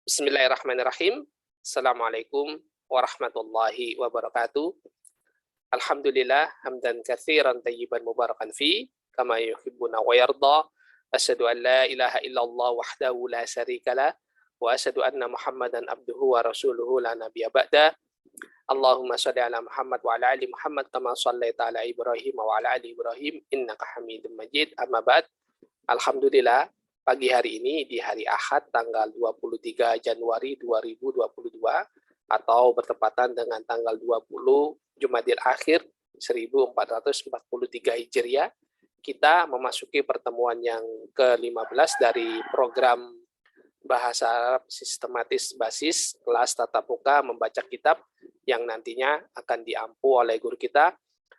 Bismillahirrahmanirrahim. Assalamualaikum warahmatullahi wabarakatuh. Alhamdulillah hamdan katsiran tayyiban mubarakan fi kama yuhibbuna wa yarda. Asyhadu an la ilaha illallah wahdahu la syarikalah wa asyhadu anna Muhammadan abduhu wa rasuluhu la nabiyya ba'da. Allahumma shalli ala Muhammad wa ala ali Muhammad kama shallaita ala Ibrahim wa ala ali Ibrahim innaka Hamidum Majid. Amma ba'd. Alhamdulillah, pagi hari ini di hari Ahad tanggal 23 Januari 2022 atau bertepatan dengan tanggal 20 Jumadil Akhir 1443 Hijriah, kita memasuki pertemuan yang ke-15 dari program Bahasa Arab Sistematis Basis kelas tatap muka membaca kitab yang nantinya akan diampu oleh guru kita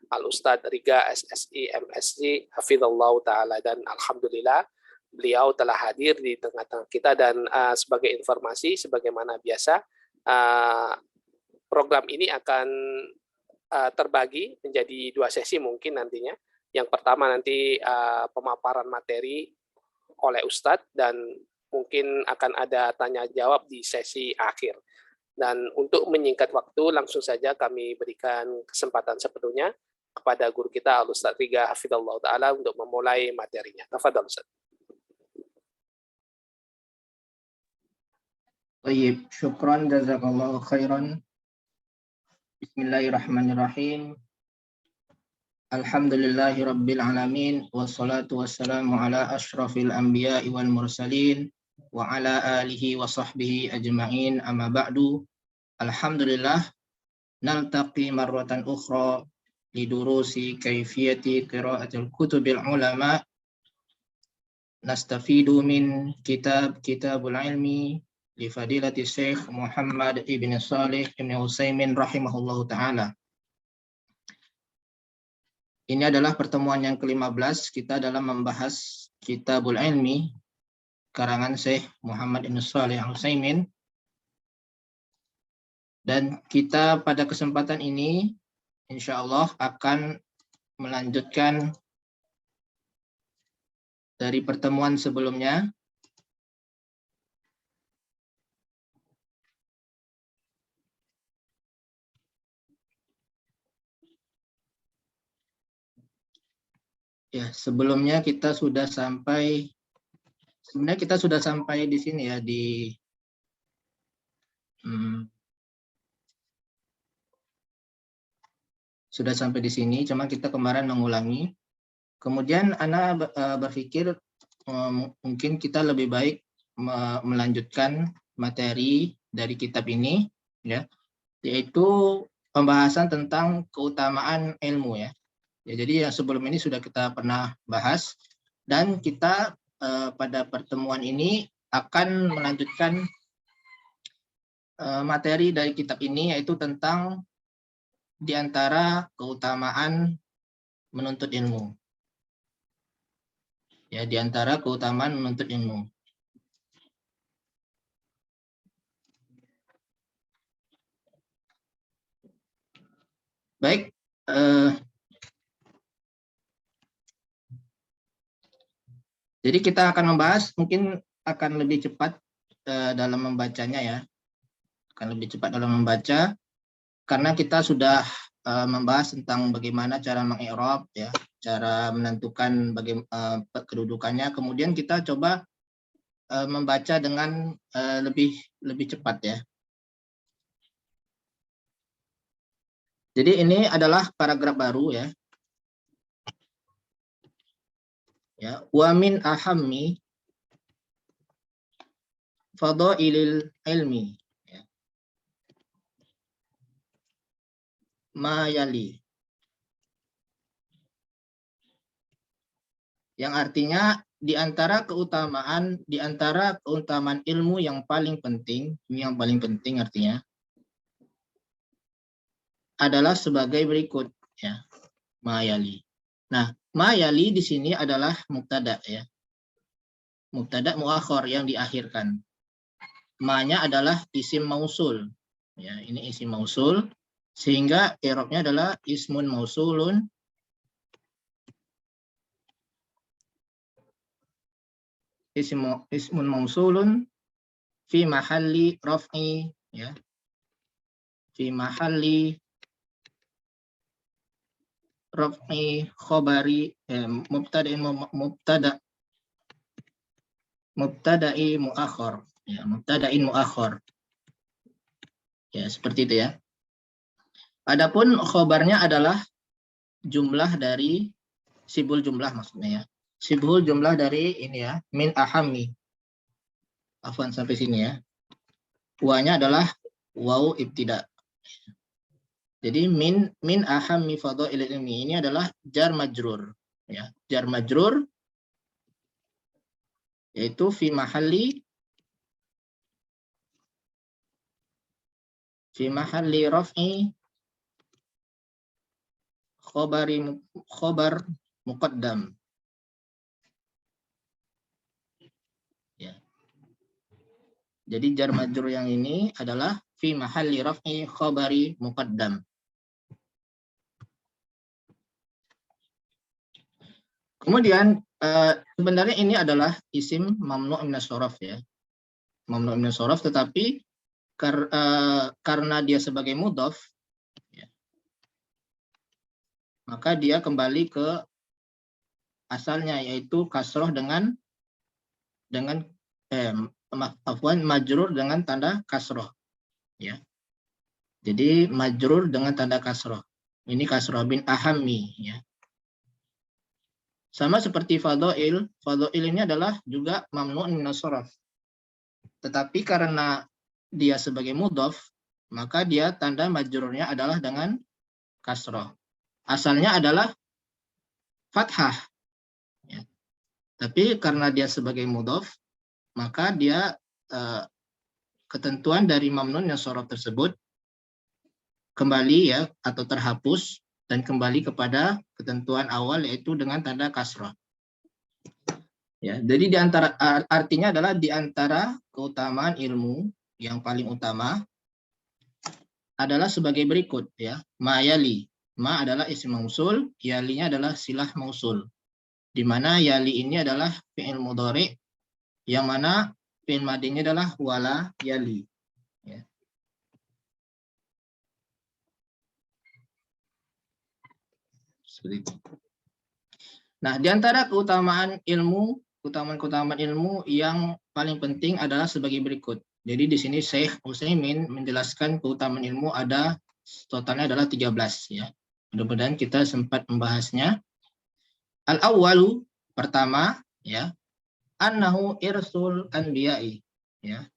Al-Ustadz Riga SSI MSc Hafizallah Ta'ala, dan Alhamdulillah beliau telah hadir di tengah-tengah kita. Dan sebagai informasi, sebagaimana biasa, program ini akan terbagi menjadi 2 sesi mungkin nantinya. Yang pertama nanti pemaparan materi oleh Ustadz, dan mungkin akan ada tanya jawab di sesi akhir. Dan untuk menyingkat waktu, langsung saja kami berikan kesempatan sepenuhnya kepada guru kita Al-Ustadz Riga Hafizallah Ta'ala untuk memulai materinya. Tafadhal Ustaz. Baik, syukran, jazakallahu khairan. Bismillahirrahmanirrahim. Alhamdulillahi rabbil alamin, wassalatu wassalamu ala ashrafil anbiya'i wal mursalin wa ala alihi wa sahbihi ajma'in, amma ba'du. Alhamdulillah, naltaqi marratan ukhra lidurusi kaifiyati qira'atil kutubil ulama, nastafidu min kitabul ilmi li fadilati Syekh Muhammad ibn Salih ibn Utsaimin rahimahullahu ta'ala. Ini adalah pertemuan yang ke-15 kita dalam membahas kitabul ilmi karangan Syekh Muhammad ibn Salih Al-Utsaimin, dan kita pada kesempatan ini insya Allah akan melanjutkan dari pertemuan sebelumnya. Ya, sebelumnya kita sudah sampai, sebenarnya kita sudah sampai di sini ya, di sudah sampai di sini, cuma kita kemarin mengulangi. Kemudian Ana berpikir mungkin kita lebih baik melanjutkan materi dari kitab ini, ya, yaitu pembahasan tentang keutamaan ilmu, ya. Jadi yang sebelum ini sudah kita pernah bahas, dan kita pada pertemuan ini akan melanjutkan materi dari kitab ini, yaitu tentang di antara keutamaan menuntut ilmu. Ya, di antara keutamaan menuntut ilmu. Baik, jadi kita akan membahas, mungkin akan lebih cepat dalam membacanya, ya. Akan lebih cepat dalam membaca, karena kita sudah membahas tentang bagaimana cara mengi'rab, ya, cara menentukan kedudukannya. Kemudian kita coba membaca dengan lebih cepat, ya. Jadi ini adalah paragraf baru, ya. Ya, wa min ahammi fadailil ilmi, ya, ma yali, yang artinya di antara keutamaan ilmu yang paling penting, ini yang paling penting artinya adalah sebagai berikut, ya, ma yali. Nah, ma yali di sini adalah mubtada, ya. Mubtada muakhir yang diakhirkan. Ma-nya adalah isim mausul. Ya, ini isim mausul, sehingga i'rabnya adalah ismun mausulun ismun mausulun fi mahalli raf'i, ya. Fi mahalli raf'i khabari mubtada'i muakhar, ya, mubtada'in muakhar. Ya, seperti itu ya. Adapun khobarnya adalah jumlah dari sibul jumlah maksudnya ya. Sibul jumlah dari ini ya, min ahammi. Afwan sampai sini ya. Wanya adalah waw ibtida. Jadi min ahammi fadhail ilmi ini adalah jar majrur ya. Jar majrur yaitu fi mahalli raf'i khobar muqaddam. Ya. Jadi jar majrur yang ini adalah fi mahalli raf'i khabari muqaddam. Kemudian sebenarnya ini adalah isim mamnu' minas shoraf ya. Mamnu' minas shoraf, tetapi karena dia sebagai mudhaf ya, maka dia kembali ke asalnya yaitu kasroh dengan majrur dengan tanda kasroh ya. Jadi majrur dengan tanda kasroh. Ini kasroh bin ahammi ya. Sama seperti fadhail. Fadhail ini adalah juga mamnu' minas shoraf. Tetapi karena dia sebagai mudhaf, maka dia tanda majrurnya adalah dengan kasroh. Asalnya adalah fathah. Ya. Tapi karena dia sebagai mudhaf, maka dia ketentuan dari mamnu' minas shoraf tersebut kembali ya atau terhapus dan kembali kepada ketentuan awal yaitu dengan tanda kasroh. Ya, jadi artinya adalah di antara keutamaan ilmu yang paling utama adalah sebagai berikut ya. Ma yali. Ma adalah isim mausul, yalinya adalah silah mausul. Di mana yali ini adalah fi'il mudhari yang mana fi'il madinya adalah wala yali. Ya. Seperti itu. Nah, di antara keutamaan ilmu yang paling penting adalah sebagai berikut. Jadi di sini Syekh Utsaimin menjelaskan keutamaan ilmu ada totalnya adalah 13 ya. Mudah-mudahan kita sempat membahasnya. Al-awwalu, pertama ya, annahu irsul anbiya'i ya.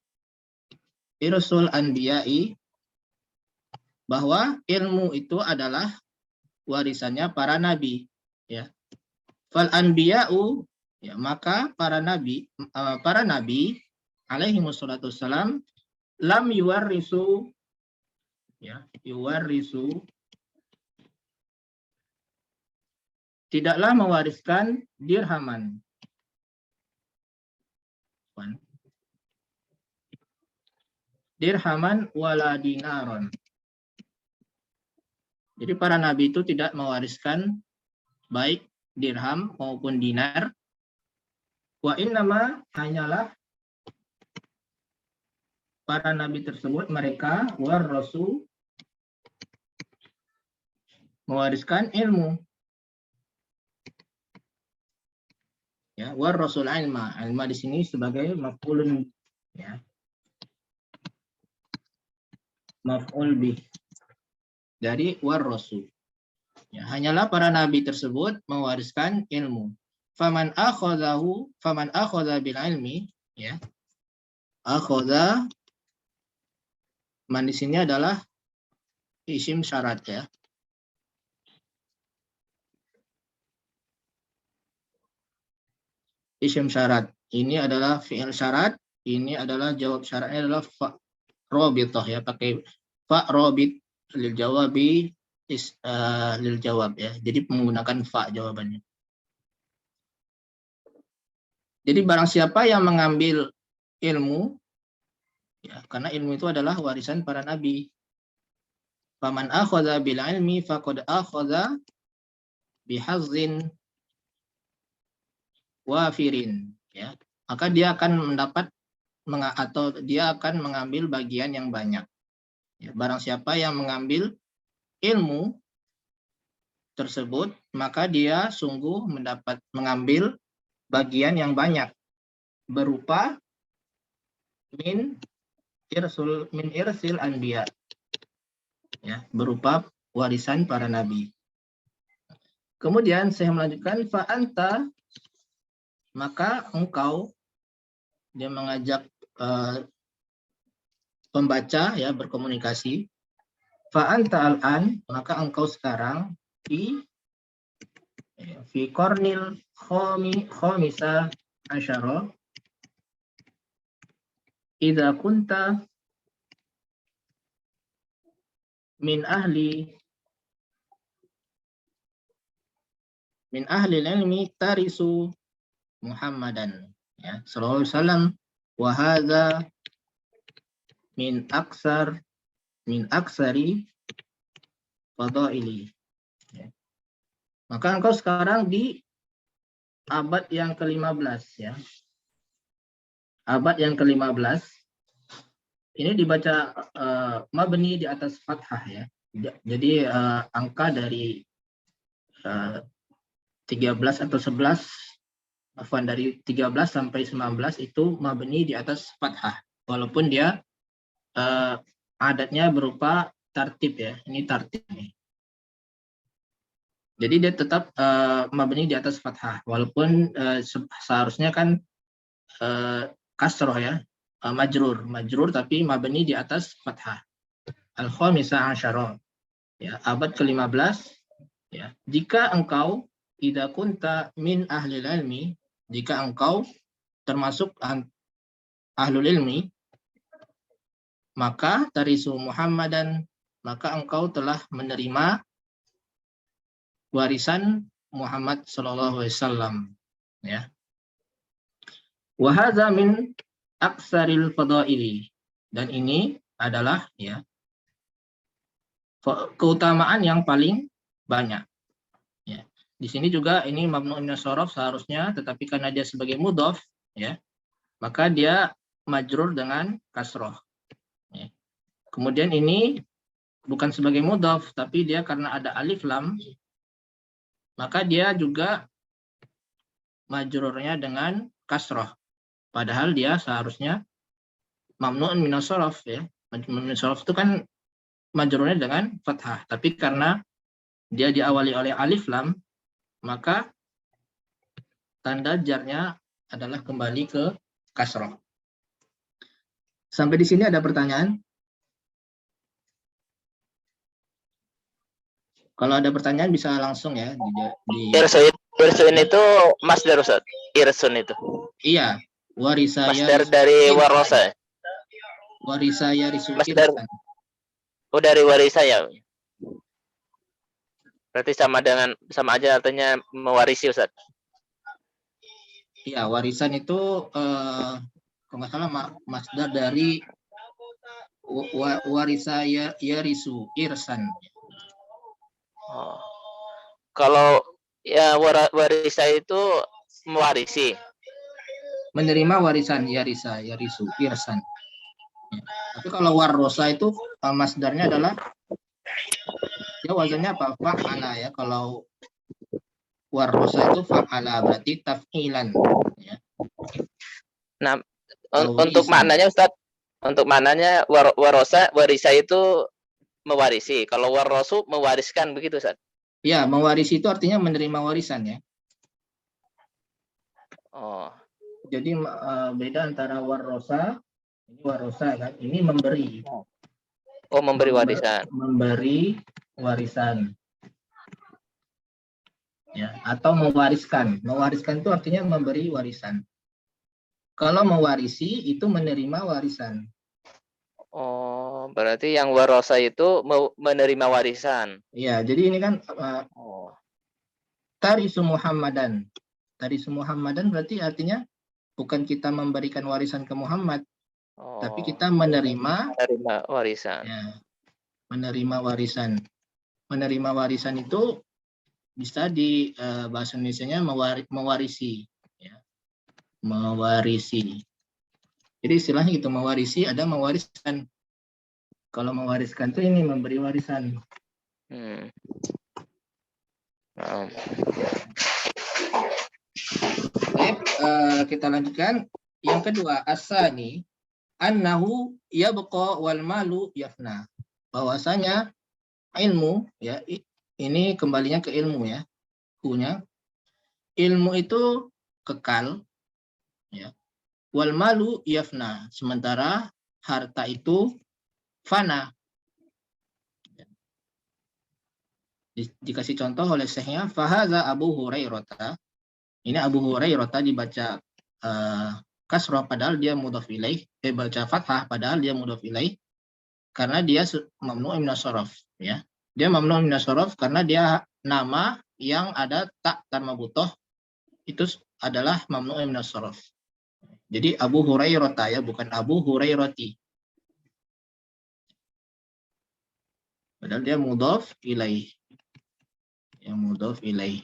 Irsul anbiya'i, bahwa ilmu itu adalah warisannya para nabi ya. Fal anbiya'u ya, maka para nabi alaihi wassalatu wassalam lam yuwarrisu ya, tidaklah mewariskan dirhaman. Dirhaman wala dinaron. Jadi para nabi itu tidak mewariskan baik dirham maupun dinar. Wa innama, hanyalah para nabi tersebut mereka warasu, mewariskan ilmu. Ya, warasul ilma. Ilma di sini sebagai maf'ulun ya. Maf'ul bih dari warasu. Ya, hanyalah para nabi tersebut mewariskan ilmu. Faman akhadha bil ilmi ya. Akhadha, man di sini adalah isim syarat ya. Isim syarat. Ini adalah fi'il syarat, ini adalah jawab syaratnya adalah fa robitoh ya, pakai fa robit lil jawabi lil jawab ya. Jadi menggunakan fa jawabannya. Jadi barang siapa yang mengambil ilmu ya, karena ilmu itu adalah warisan para nabi. Faman akhadha bil ilmi faqad akhadha bihazzin wafirin ya. Maka dia akan mendapat atau dia akan mengambil bagian yang banyak. Ya, barang siapa yang mengambil ilmu tersebut, maka dia sungguh mengambil bagian yang banyak berupa min irsil anbiya, ya, berupa warisan para nabi. Kemudian saya melanjutkan, fa anta, maka engkau, dia mengajak pembaca ya berkomunikasi. Fa anta al-an, maka engkau sekarang fi qarnil khamisa asyara, idza kunta min ahli ilmi tarisu Muhammadan, ya, sallallahu alaihi wasallam, wa hadza min aksari fadaili. Ya. Maka engkau sekarang di abad yang ke-15, ya. Abad yang ke-15 ini dibaca mabni di atas fathah, ya. Jadi angka dari 13 atau 11, dari 13 sampai 19 itu mabni di atas fathah, walaupun dia adatnya berupa tartib, ya. Ini tartib nih. Jadi dia tetap mabni di atas fathah, walaupun seharusnya kan kasroh, ya, majrur tapi mabni di atas fathah. Al-khamisah asyara, ya, abad ke-15, ya. Jika engkau idza kunta min ahli ilmi, jika engkau termasuk ahlul ilmi, maka tarisu Muhammadan, maka engkau telah menerima warisan Muhammad sallallahu alaihi wasallam, ya. Wa hadza min aksaril fadaili, dan ini adalah, ya, keutamaan yang paling banyak, ya. Di sini juga ini mabnu min as-sarf seharusnya, tetapi karena dia sebagai mudhaf, ya, maka dia majrur dengan kasroh, ya. Kemudian ini bukan sebagai mudhaf, tapi dia karena ada alif lam, maka dia juga majrurnya dengan kasroh, padahal dia seharusnya mamnu'un min as-sarf, ya. Mamnu'un min as-sarf itu kan majrurnya dengan fathah, tapi karena dia diawali oleh alif lam, maka tanda jarnya adalah kembali ke kasroh. Sampai di sini ada pertanyaan? Kalau ada pertanyaan bisa langsung, ya. Irsun itu masdar, Ustaz. Irsun itu. Iya, warisaya. Masdar dari warosa. Warisaya risu Masdar. irsan. Oh, dari warisaya. Berarti sama aja artinya mewarisi, Ustaz. Iya, warisan itu kalau nggak salah masdar dari warisaya yarisu irsan. Oh. Kalau ya warisa itu mewarisi. Menerima warisan, yarisa, yarisu, irsan. Ya. Tapi kalau warosa itu masdarnya adalah, ya, wazannya apa? Fa'ala, ya. Kalau warosa itu fa'ala, berarti taf'ilan, ya. Nah, untuk maknanya, Ustaz, untuk maknanya warisa itu mewarisi. Kalau warosu mewariskan, begitu, Ustaz? Ya, mewarisi itu artinya menerima warisan, ya. Oh. Jadi beda antara warosa, ini warosa kan, ini memberi. Oh, memberi warisan. Memberi warisan. Ya, atau mewariskan. Mewariskan itu artinya memberi warisan. Kalau mewarisi itu menerima warisan. Oh, berarti yang warosa itu menerima warisan. Iya, jadi ini kan tarisu Muhammadan. Tarisu Muhammadan berarti artinya bukan kita memberikan warisan ke Muhammad, tapi kita menerima warisan. Ya, menerima warisan. Menerima warisan itu bisa di bahasa Indonesianya mewarisi, ya. Mewarisi. Jadi istilahnya gitu, mewarisi ada mewariskan. Kalau mewariskan tuh ini memberi warisan. Baik, kita lanjutkan. Yang kedua, asani annahu yabqa wal malu yafna. Bahwasanya ilmu, ya, ini kembalinya ke ilmu, ya, punya ilmu itu kekal, ya, wal malu yafna, sementara harta itu fana. Dikasih contoh oleh syekhnya, fahaza Abu Hurairah. Ini Abu Hurairah dibaca kasrah padahal dia mudhaf ilaih, baca fathah padahal dia mudhaf ilaih, karena dia mamnu' minas sharaf, ya. Dia mamnu' minas sharaf karena dia nama yang ada tak tanpa butoh, itu adalah mamnu' minas sharaf. Jadi Abu Hurairah, ya, bukan Abu Hurairati. Padahal dia mudhaf ilaih. Yang mudhaf ilaih.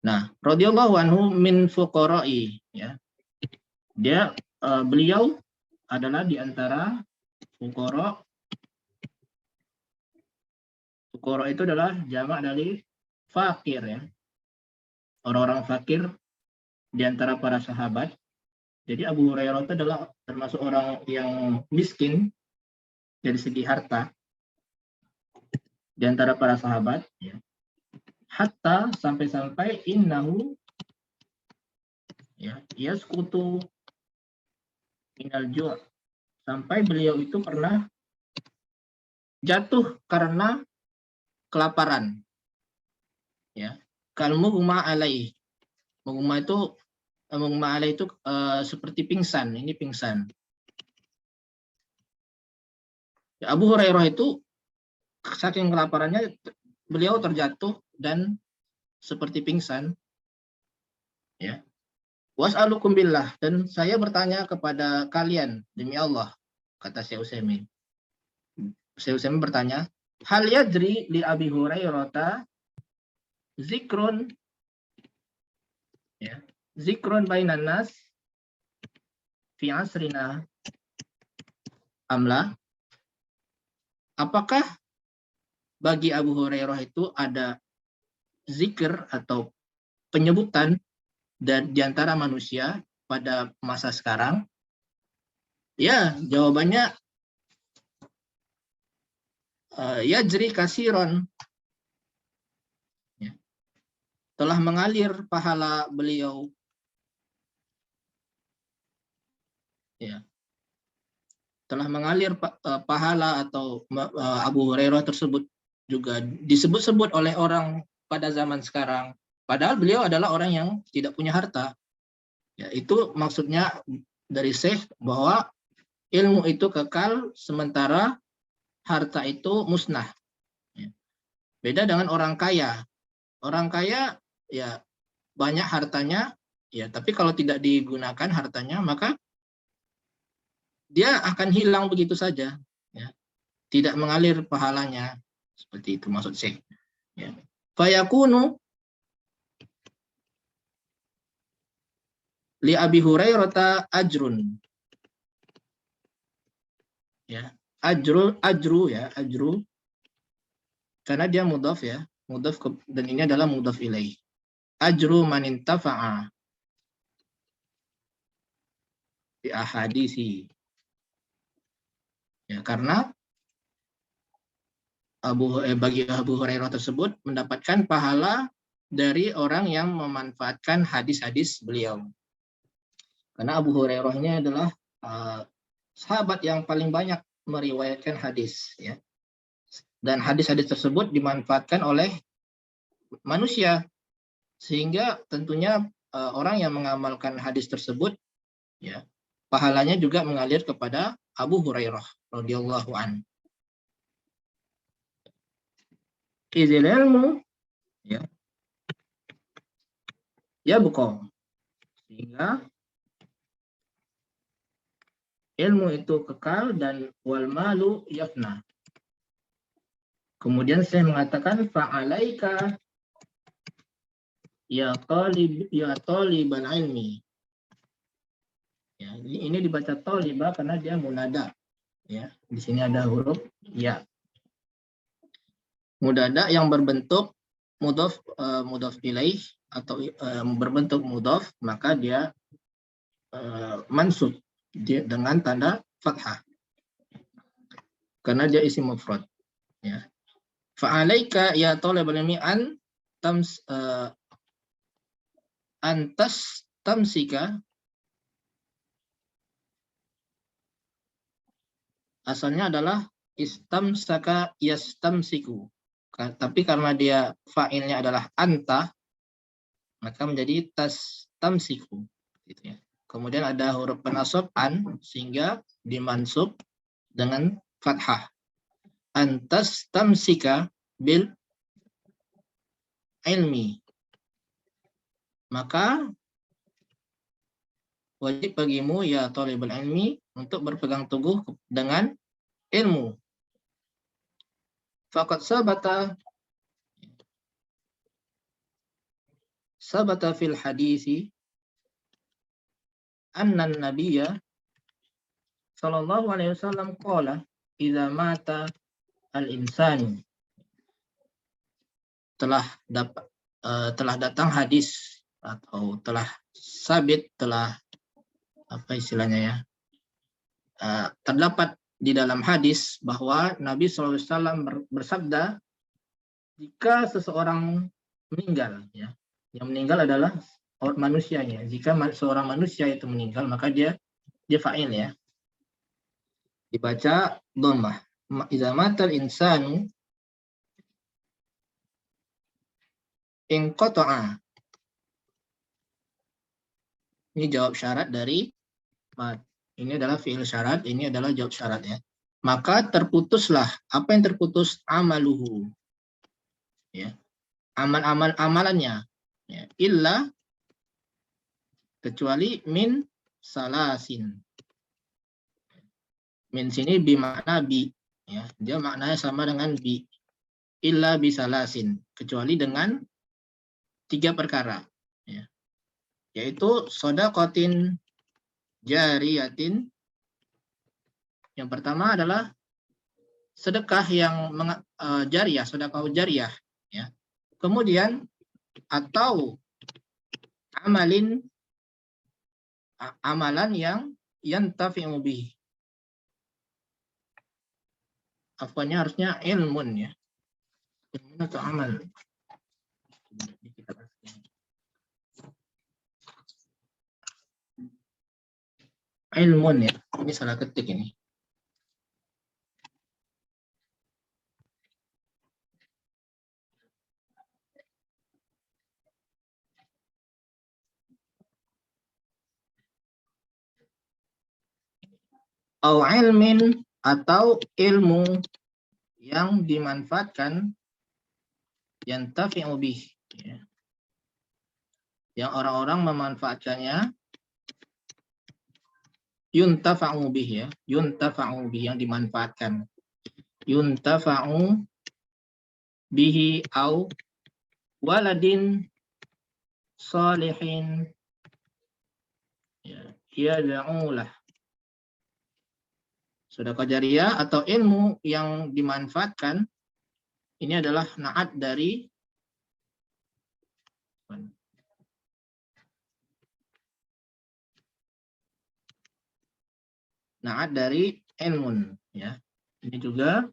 Nah, radhiyallahu anhu min fuqara'i, ya. Dia beliau adalah di antara fuqara. Fuqara itu adalah jamak dari fakir, ya. Orang-orang fakir di antara para sahabat. Jadi Abu Hurairah itu adalah termasuk orang yang miskin dari segi harta di antara para sahabat, ya. Hatta sampai-sampai innahu, ya, yasqutu minal ju', sampai beliau itu pernah jatuh karena kelaparan, ya. Kal mughma alaih. Mughma itu seperti pingsan. Ini pingsan. Ya, Abu Hurairah itu saking kelaparannya beliau terjatuh dan seperti pingsan, ya. Was'alukum billah, dan saya bertanya kepada kalian demi Allah, kata Syekh Utsaimin. Syekh Utsaimin bertanya, hal yadri li Abi Hurairah zikrun, ya, zikrun bainan nas fi asrina amla. Apakah bagi Abu Hurairah itu ada zikir atau penyebutan dan di antara manusia pada masa sekarang? Ya, jawabannya yajri kasiron, ya, telah mengalir pahala beliau, ya, telah mengalir pahala atau Abu Hurairah tersebut juga disebut-sebut oleh orang pada zaman sekarang, padahal beliau adalah orang yang tidak punya harta, ya. Itu maksudnya dari Syekh bahwa ilmu itu kekal sementara harta itu musnah, ya. Beda dengan orang kaya. Orang kaya, ya, banyak hartanya, ya, tapi kalau tidak digunakan hartanya maka dia akan hilang begitu saja, ya. Tidak mengalir pahalanya, seperti itu maksud Syekh, ya. Fayakunu li Abi Hurairah ajrun, ya, ajru, ya, ajru karena dia mudhaf, ya, mudhaf dan ini adalah mudhaf ilaih. Ajru man intafa'a bi ahadisi, ya, karena bagi Abu Hurairah tersebut mendapatkan pahala dari orang yang memanfaatkan hadis-hadis beliau. Karena Abu Hurairah ini adalah sahabat yang paling banyak meriwayatkan hadis, ya. Dan hadis-hadis tersebut dimanfaatkan oleh manusia, sehingga tentunya orang yang mengamalkan hadis tersebut, ya, pahalanya juga mengalir kepada Abu Hurairah radhiyallahu anhu. Izil ilmu, ya, ya, bukan, sehingga ilmu itu kekal dan wal malu yafna. Kemudian saya mengatakan fa'alaika ya talibal ilmi, Ya, ini dibaca toliba karena dia munada. Ya, di sini ada huruf ya. Munada yang berbentuk mudhof ilaih atau berbentuk mudhof, maka dia mansub dengan tanda fathah karena dia isim mufrad. Ya. Fa'alaika ya talibal ilmi antas tamsika, asalnya adalah istamsaka yastamsiku. Tapi karena dia fa'ilnya adalah anta, maka menjadi tamsiku. Gitu ya. Kemudian ada huruf penasab an, sehingga dimansub dengan fathah. Antas tamsika bil ilmi. Maka wajib bagimu ya thalibul ilmi untuk berpegang teguh dengan ilmu. Faqad sabata fil hadisi anna an-nabiyya sallallahu alaihi wasallam qala idza mata al-insanu. Telah datang hadis atau telah sabit, telah apa istilahnya ya, terdapat di dalam hadis bahwa Nabi SAW bersabda, jika seseorang meninggal, ya, yang meninggal adalah manusianya. Jika seorang manusia itu meninggal, maka dia fa'il, ya, dibaca dhammah. Idza matal insanu inqata'a. Ini jawab syarat dari mat. Ini adalah fi'il syarat, ini adalah jawab syarat, ya. Maka terputuslah. Apa yang terputus? Amaluhu. Ya. Amalannya. Ya. Illa, kecuali min salasin. Min sini bimakna bi. Ya. Dia maknanya sama dengan bi. Illa bisalasin. Kecuali dengan 3 perkara. Ya. Yaitu shadaqatin jariyatin. Yang pertama adalah sedekah yang jariyah, sedekah jariyah, ya. Kemudian atau amalan yang yantafi'u bihi. Apanya harusnya ilmun, ya. Ilmun atau amal. Ilmun, ya. Ini salah ketik ini. Au ilmin, atau ilmu yang dimanfaatkan, yantafi'u bih, ya. Yang orang-orang memanfaatkannya, yuntafa'u bih, ya. Yuntafa'u bih, yang dimanfaatkan. Yuntafa'u bihi au waladin salihin, ya, yad'ulah. Sedekah jariyah atau ilmu yang dimanfaatkan, ini adalah na'at dari ilmun, ya. Ini juga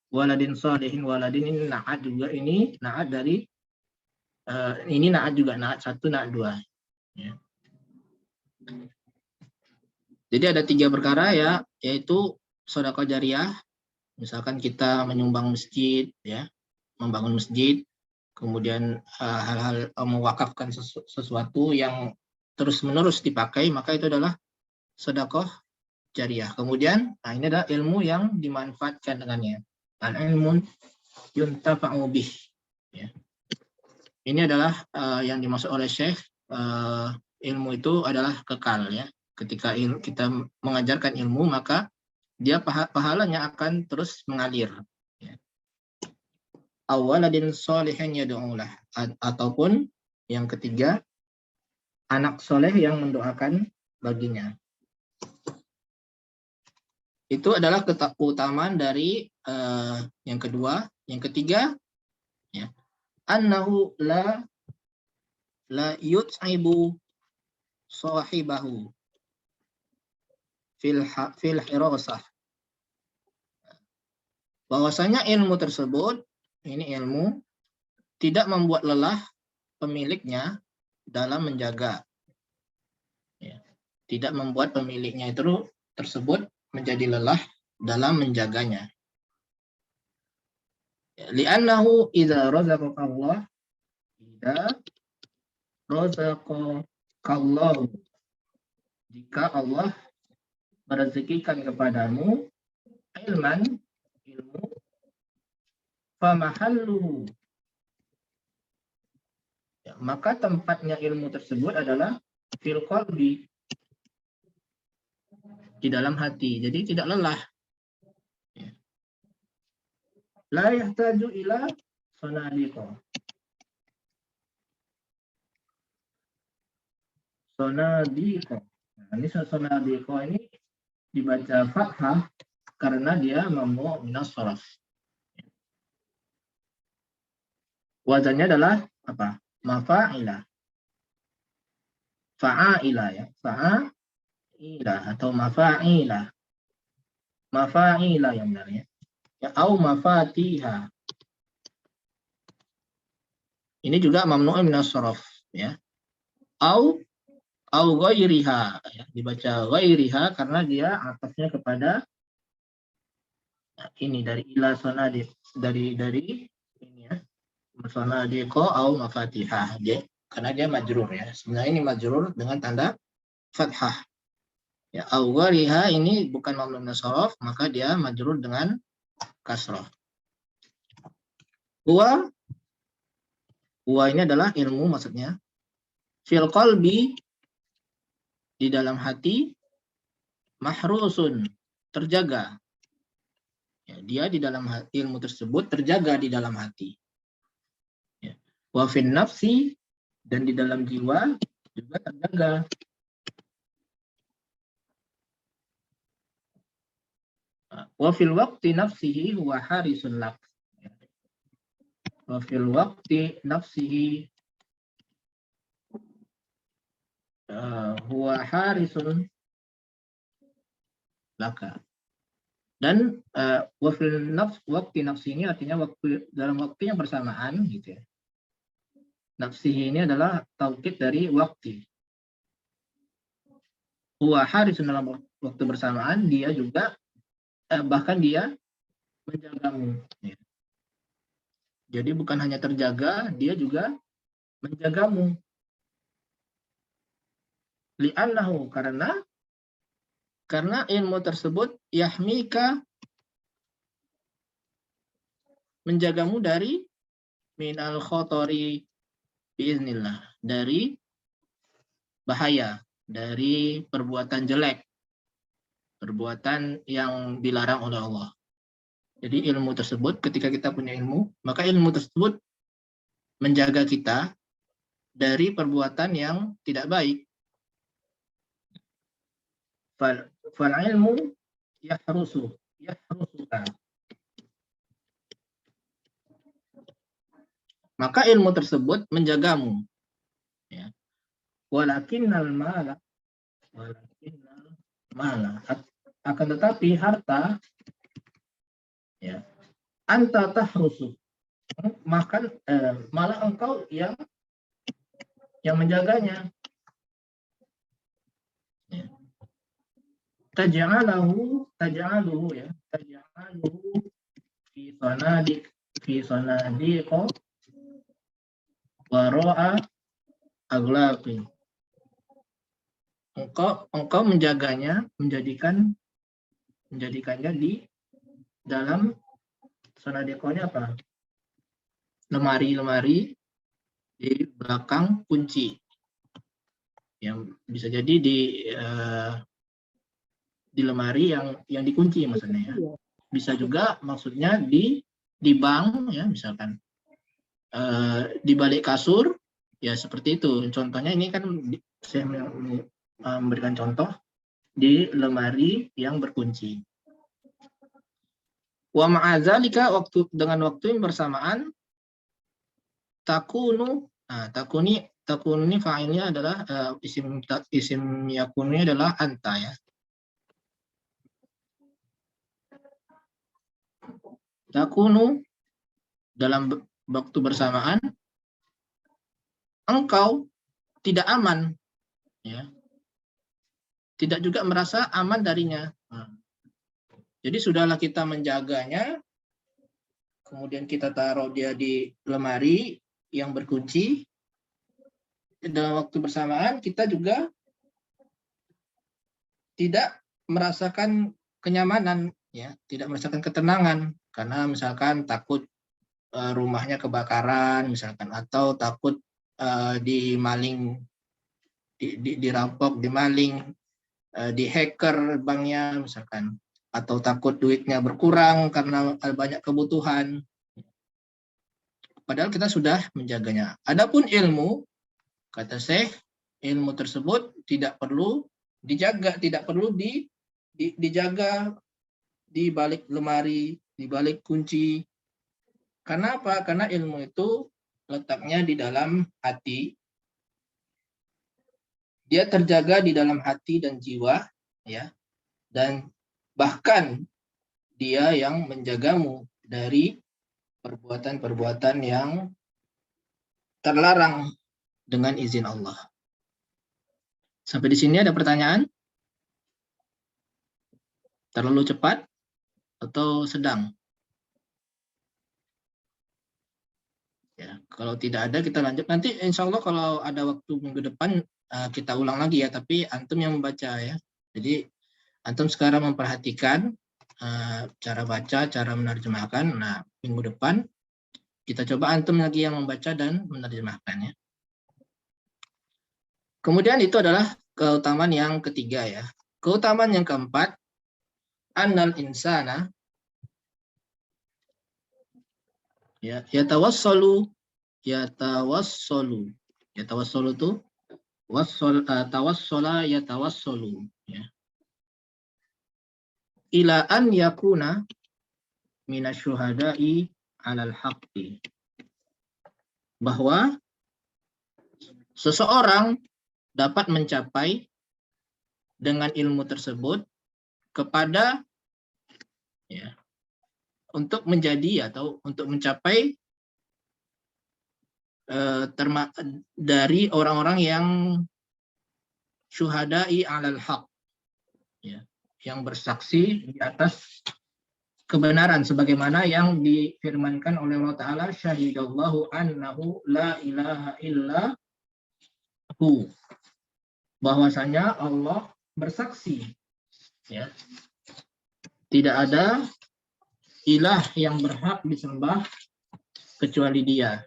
waladin salihin, waladin ini na'at juga, ini na'at dari ini na'at juga, na'at 1, na'at 2, ya. Jadi ada 3 perkara, ya, yaitu sedekah jariyah, misalkan kita menyumbang masjid, ya, membangun masjid, kemudian hal-hal mewakafkan sesuatu yang terus-menerus dipakai, maka itu adalah sedekah jariyah. Kemudian, ini adalah ilmu yang dimanfaatkan dengannya. Al-ilmun yuntafa'u bih, ya. Ini adalah yang dimaksud oleh Syekh, ilmu itu adalah kekal, ya. Ketika kita mengajarkan ilmu, maka dia pahalanya akan terus mengalir, ya. Awaladin sholihin yad'ulah, ataupun yang ketiga, anak soleh yang mendoakan baginya. Itu adalah keutamaan dari yang kedua. Yang ketiga, ya, annahu la yut'ibu sahibahu fil hirasah. Bahwasanya ilmu tersebut, ini ilmu, tidak membuat lelah pemiliknya dalam menjaga. Ya, tidak membuat pemiliknya itu tersebut menjadi lelah dalam menjaganya. Li'annahu idza razaqaka Allah, idza razaqakallahu, jika Allah merezekikan kepadamu ilman, ilmu, famahalluhu, ya, maka tempatnya ilmu tersebut adalah fil qalbi, di dalam hati. Jadi tidak lelah. Ya. La yahtaju ila sonadiqo. Sonadiqo. Nah, ini sonadiqo ini dibaca fathah karena dia mamnu minas sharaf. Wazannya adalah apa? Mafa'ila. Fa'ila, ya. Fa'ila atau mafa'ila. Mafa'ila yang benarnya. Ya, au mafatiha. Ini juga mamnu minas sharaf, ya. Au ghairiha, ya. Dibaca ghairiha karena dia atasnya kepada ini dari ila sonadi, dari ini, ya. Sonadiqo au mafatihah, dia karena dia majrur, ya. Sebenarnya ini majrur dengan tanda fathah. Ya, au ghairiha ini bukan mamnu minas sharaf, maka dia majrur dengan kasrah. Huwa ini adalah ilmu, maksudnya fil qalbi, di dalam hati, mahrusun, terjaga. Ya, dia di dalam ilmu tersebut terjaga di dalam hati. Ya. Wa fin nafsi, dan di dalam jiwa juga terjaga. Wa fil waqti nafsihi huwa harisun lak. Wa fil waqti nafsihi huwa harisun laka. Dan wafil waktu nafsi ini artinya waktu, dalam waktu yang bersamaan, gitu, ya. Nafsi ini adalah taukid dari waktu. Huwa harisun, dalam waktu bersamaan dia juga bahkan dia menjagamu. Ya. Jadi bukan hanya terjaga, dia juga menjagamu. Li'annahu, karena ilmu tersebut yahmika, menjagamu dari minal khotori biiznillah, dari bahaya, dari perbuatan jelek, perbuatan yang dilarang oleh Allah. Jadi ilmu tersebut, ketika kita punya ilmu, maka ilmu tersebut menjaga kita dari perbuatan yang tidak baik. Fal ilmu yahrusuka. Maka ilmu tersebut menjagamu. Ya. Walakinnal mala, akan tetapi harta, ya, anta tahrusu, maka malah engkau yang menjaganya. Ya. Taj'aluhu, ya, taj'aluhu fi sanadiqo wara'a aghlaqi. Engkau menjaganya, menjadikannya di dalam sanadiqonya apa? Lemari-lemari di belakang kunci. Yang bisa jadi di lemari yang dikunci, maksudnya, ya. Bisa juga maksudnya di bank, ya, misalkan di balik kasur, ya, seperti itu. Contohnya ini kan saya memberikan contoh di lemari yang berkunci. Wa ma'adzalika dengan waktu yang bersamaan takunu. Nah, takunu ini fa'ilnya adalah isim yakunu adalah anta ya. Takunu dalam waktu bersamaan engkau tidak aman ya. Tidak juga merasa aman darinya. Nah, jadi sudahlah kita menjaganya, kemudian kita taruh dia di lemari yang berkunci. Dalam waktu bersamaan kita juga tidak merasakan kenyamanan ya, tidak merasakan ketenangan karena misalkan takut rumahnya kebakaran misalkan, atau takut dimaling, dirampok, dimaling, dihacker banknya misalkan, atau takut duitnya berkurang karena banyak kebutuhan. Padahal kita sudah menjaganya. Adapun ilmu, kata Syekh, ilmu tersebut tidak perlu dijaga, tidak perlu dijaga di balik lemari, di balik kunci. Karena apa? Karena ilmu itu letaknya di dalam hati. Dia terjaga di dalam hati dan jiwa, ya. Dan bahkan dia yang menjagamu dari perbuatan-perbuatan yang terlarang dengan izin Allah. Sampai di sini ada pertanyaan? Terlalu cepat atau sedang? Ya, kalau tidak ada kita lanjut. Nanti insya Allah kalau ada waktu minggu depan kita ulang lagi ya, tapi antum yang membaca ya. Jadi antum sekarang memperhatikan cara baca, cara menerjemahkan. Nah, minggu depan kita coba antum lagi yang membaca dan menerjemahkannya. Kemudian itu adalah keutamaan yang ketiga ya. Keutamaan yang keempat, annal insana ya yatawassalu itu tawassala yatawassalu ya. Ila an yakuna minasyuhada'i 'alal haqqi. Bahwa seseorang dapat mencapai dengan ilmu tersebut kepada ya, untuk menjadi atau untuk mencapai dari orang-orang yang syuhada'i 'alal haq ya, yang bersaksi di atas kebenaran sebagaimana yang difirmankan oleh Allah Ta'ala, syahidallahu annahu la ilaha illa hu, bahwasanya Allah bersaksi ya, tidak ada ilah yang berhak disembah kecuali dia.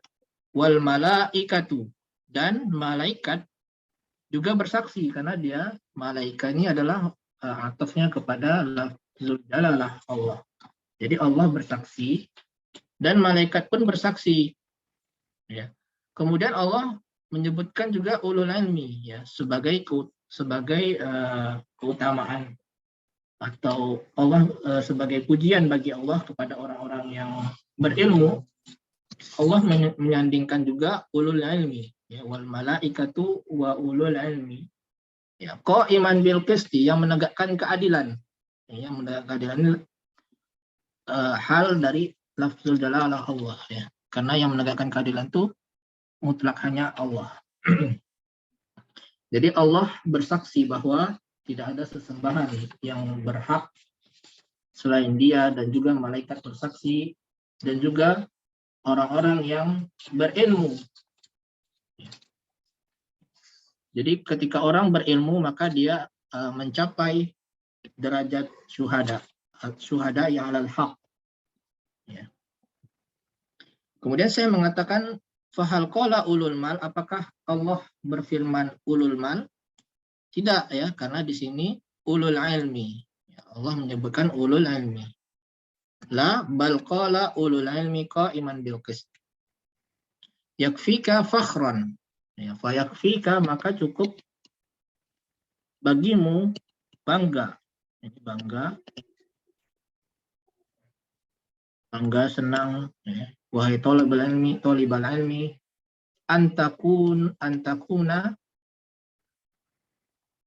Wal malaikatu, dan malaikat juga bersaksi karena dia, malaikat ini adalah atafnya kepada lafzul jalalah Allah. Jadi Allah bersaksi dan malaikat pun bersaksi ya. Kemudian Allah menyebutkan juga ulul ilmi ya sebagai keutamaan, atau Allah sebagai pujian bagi Allah kepada orang-orang yang berilmu. Allah menyandingkan juga ulul ilmi ya, wal malaikatu wa ulul ilmi ya, qaiman bil qisti, yang menegakkan keadilan ya, yang menegakkan keadilan ini hal dari lafzul jalalah Allah ya, karena yang menegakkan keadilan itu mutlak hanya Allah. Jadi Allah bersaksi bahwa tidak ada sesembahan yang berhak selain dia, dan juga malaikat bersaksi, dan juga orang-orang yang berilmu. Jadi ketika orang berilmu maka dia mencapai derajat syuhada yang alal haq. Ya. Kemudian saya mengatakan fahal qala ulul mal, apakah Allah berfirman ulul mal? Tidak ya, karena di sini ulul ilmi. Ya, Allah menyebutkan ulul ilmi. La bal qala ulul ilmi qaiman bil qist. Yakfika fakhran. Ya, fa yakfika, maka cukup bagimu bangga. Ini bangga. bangga, senang, ya. Wahai thalibal ilmi, antakuna,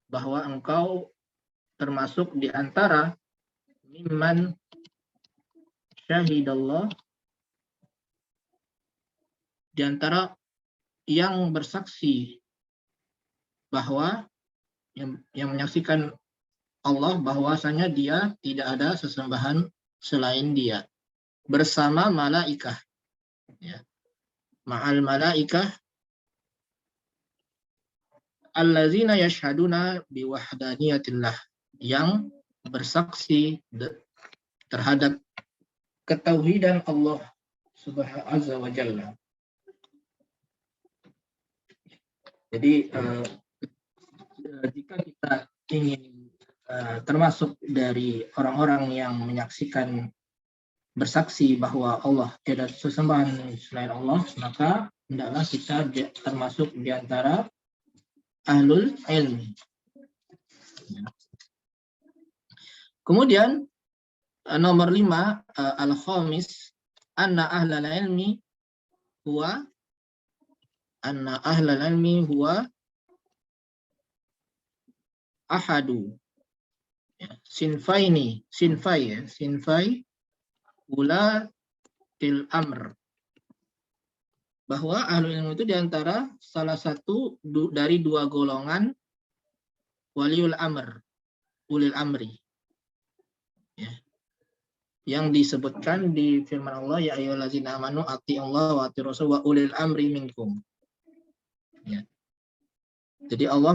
bahwa engkau termasuk di antara mimman syahidallah, di antara yang bersaksi bahwa yang menyaksikan Allah bahwasanya dia tidak ada sesembahan selain dia, bersama malaikah, ya. Ma'al malaikah allazina yashhaduna biwahdaniyatillah, yang bersaksi terhadap ketauhidan Allah Subhanahu azza wa jalla. Jadi jika kita ingin termasuk dari orang-orang yang menyaksikan, bersaksi bahwa Allah tidak sesembahan selain Allah, maka hendaklah kita termasuk di antara ahlul ilmi. Kemudian nomor 5, al-khamis, anna ahlal ilmi huwa ahadu, ya, sinfai ulatil amr, bahwa ahlul ilmu itu diantara salah satu dari dua golongan waliul amr, ulil amri, ya, yang disebutkan di firman Allah, ya ayyuhallazina amanu atiillaha wa atiir rasul wa ulil amri minkum, ya. Jadi Allah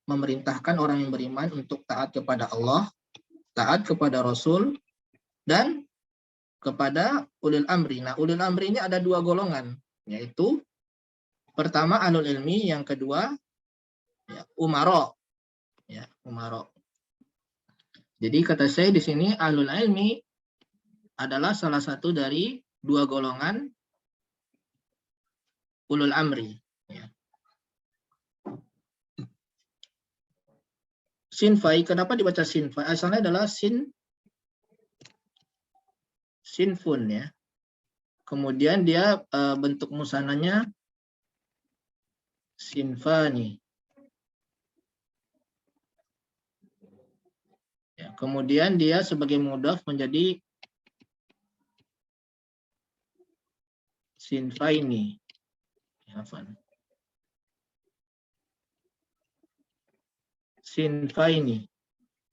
memerintahkan orang yang beriman untuk taat kepada Allah, taat kepada Rasul, dan kepada ulil amri. Nah, ulil amri ini ada dua golongan, yaitu pertama ahlul ilmi, yang kedua ya, umaro, ya, umaro. Jadi kata saya di sini ahlul ilmi adalah salah satu dari dua golongan ulul amri, ya. Sinfai, kenapa dibaca sinfai? Asalnya adalah sinfun, ya. Kemudian dia bentuk musananya sinfani. Ya, kemudian dia sebagai mudhaf menjadi sinfaini. Ya, sinfaini.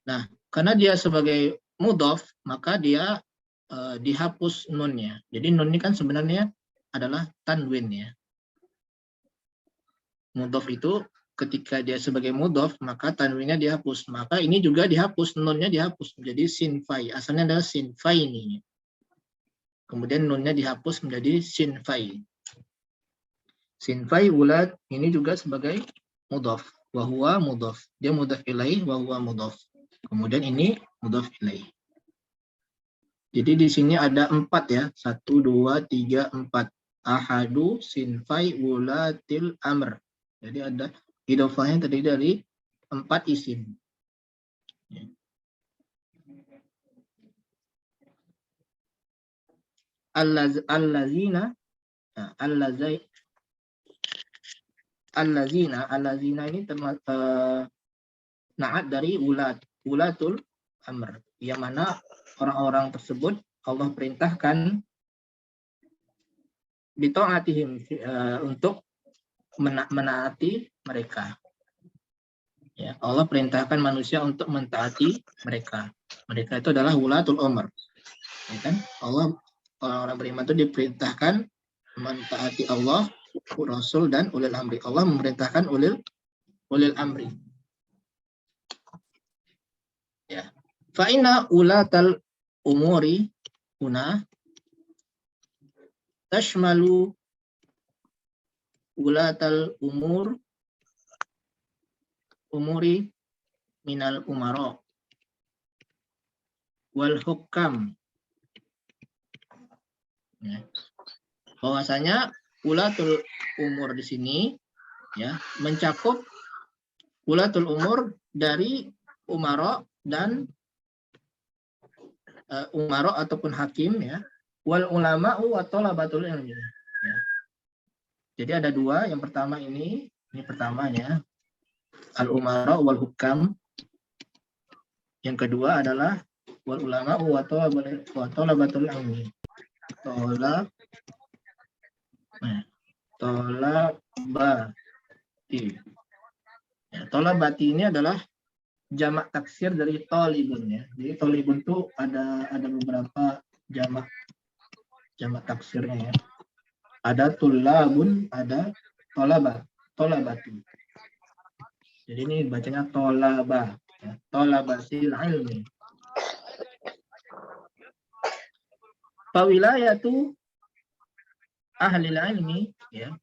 Nah, karena dia sebagai mudhaf, maka dia dihapus nunnya. Jadi nun ini kan sebenarnya adalah tanwin, ya. Mudhaf itu ketika dia sebagai mudhaf, maka tanwinnya dihapus. Maka ini juga dihapus, nunnya dihapus menjadi sinfai. Asalnya adalah sinfaini. Kemudian nunnya dihapus menjadi sinfai. Sinfai ulad ini juga sebagai mudhaf. Wahuwa mudhaf. Dia mudhaf ilaih, wahuwa mudhaf. Kemudian ini mudhaf ilaih. Jadi di sini ada 4, ya. 1, 2, 3, 4. Ahadu sinfai ulatil amr. Jadi ada idhofahnya terdiri dari 4 isim. Allazina ini naat dari ulatul amr, yang mana orang-orang tersebut Allah perintahkan bitaatihim, untuk menaati mereka. Ya, Allah perintahkan manusia untuk mentaati mereka. Mereka itu adalah ulatul amr. Ya kan? Allah, orang-orang beriman itu diperintahkan mentaati Allah, Rasul, dan ulil amri. Allah memerintahkan ulil amri. Ya. Fa'ina ulatal umuri huna tashmalu ulatal umuri minal umara wal hukam. Ya. Bahwasanya ulatul umur di sini, ya, mencakup ulatul umur dari umara dan umara ataupun hakim, ya, wal ulama'u wa thalabatul ilmi. Ya. Jadi ada dua, yang pertama ini pertamanya al umara wal hukam. Yang kedua adalah wal ulama'u wa thalabatul ilmi. Tolabati. Ya, tolabati ini adalah jamak taksir dari tolibun ya. Jadi tolibun itu ada beberapa jamak taksirnya ya. Ada tulabun, ada tolabati. Jadi ini bacanya tolaba, ya. Tolabatil ilmi. Fawilayatu ahli ilmi ya.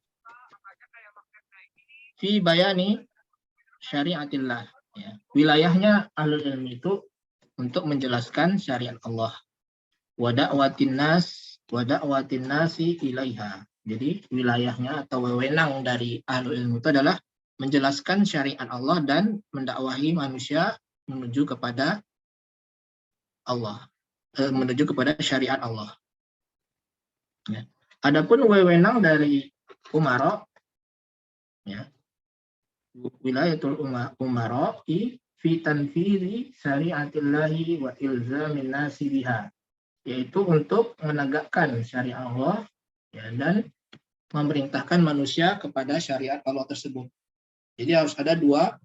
Fi bayani syariatillah ya. Wilayahnya ahlul ilmi itu untuk menjelaskan syariat Allah. Wa da'watin nasi ilaiha. Jadi wilayahnya atau wewenang dari ahlul ilmi itu adalah menjelaskan syariat Allah dan mendakwahi manusia menuju kepada Allah, menuju kepada syariat Allah. Ya. Adapun wewenang dari umara ya, wilayatul umara'i fi tanfidhi syariatillahi wa ilzamin nasi biha, yaitu untuk menegakkan syariat Allah ya, dan memerintahkan manusia kepada syariat Allah tersebut. Jadi harus ada dua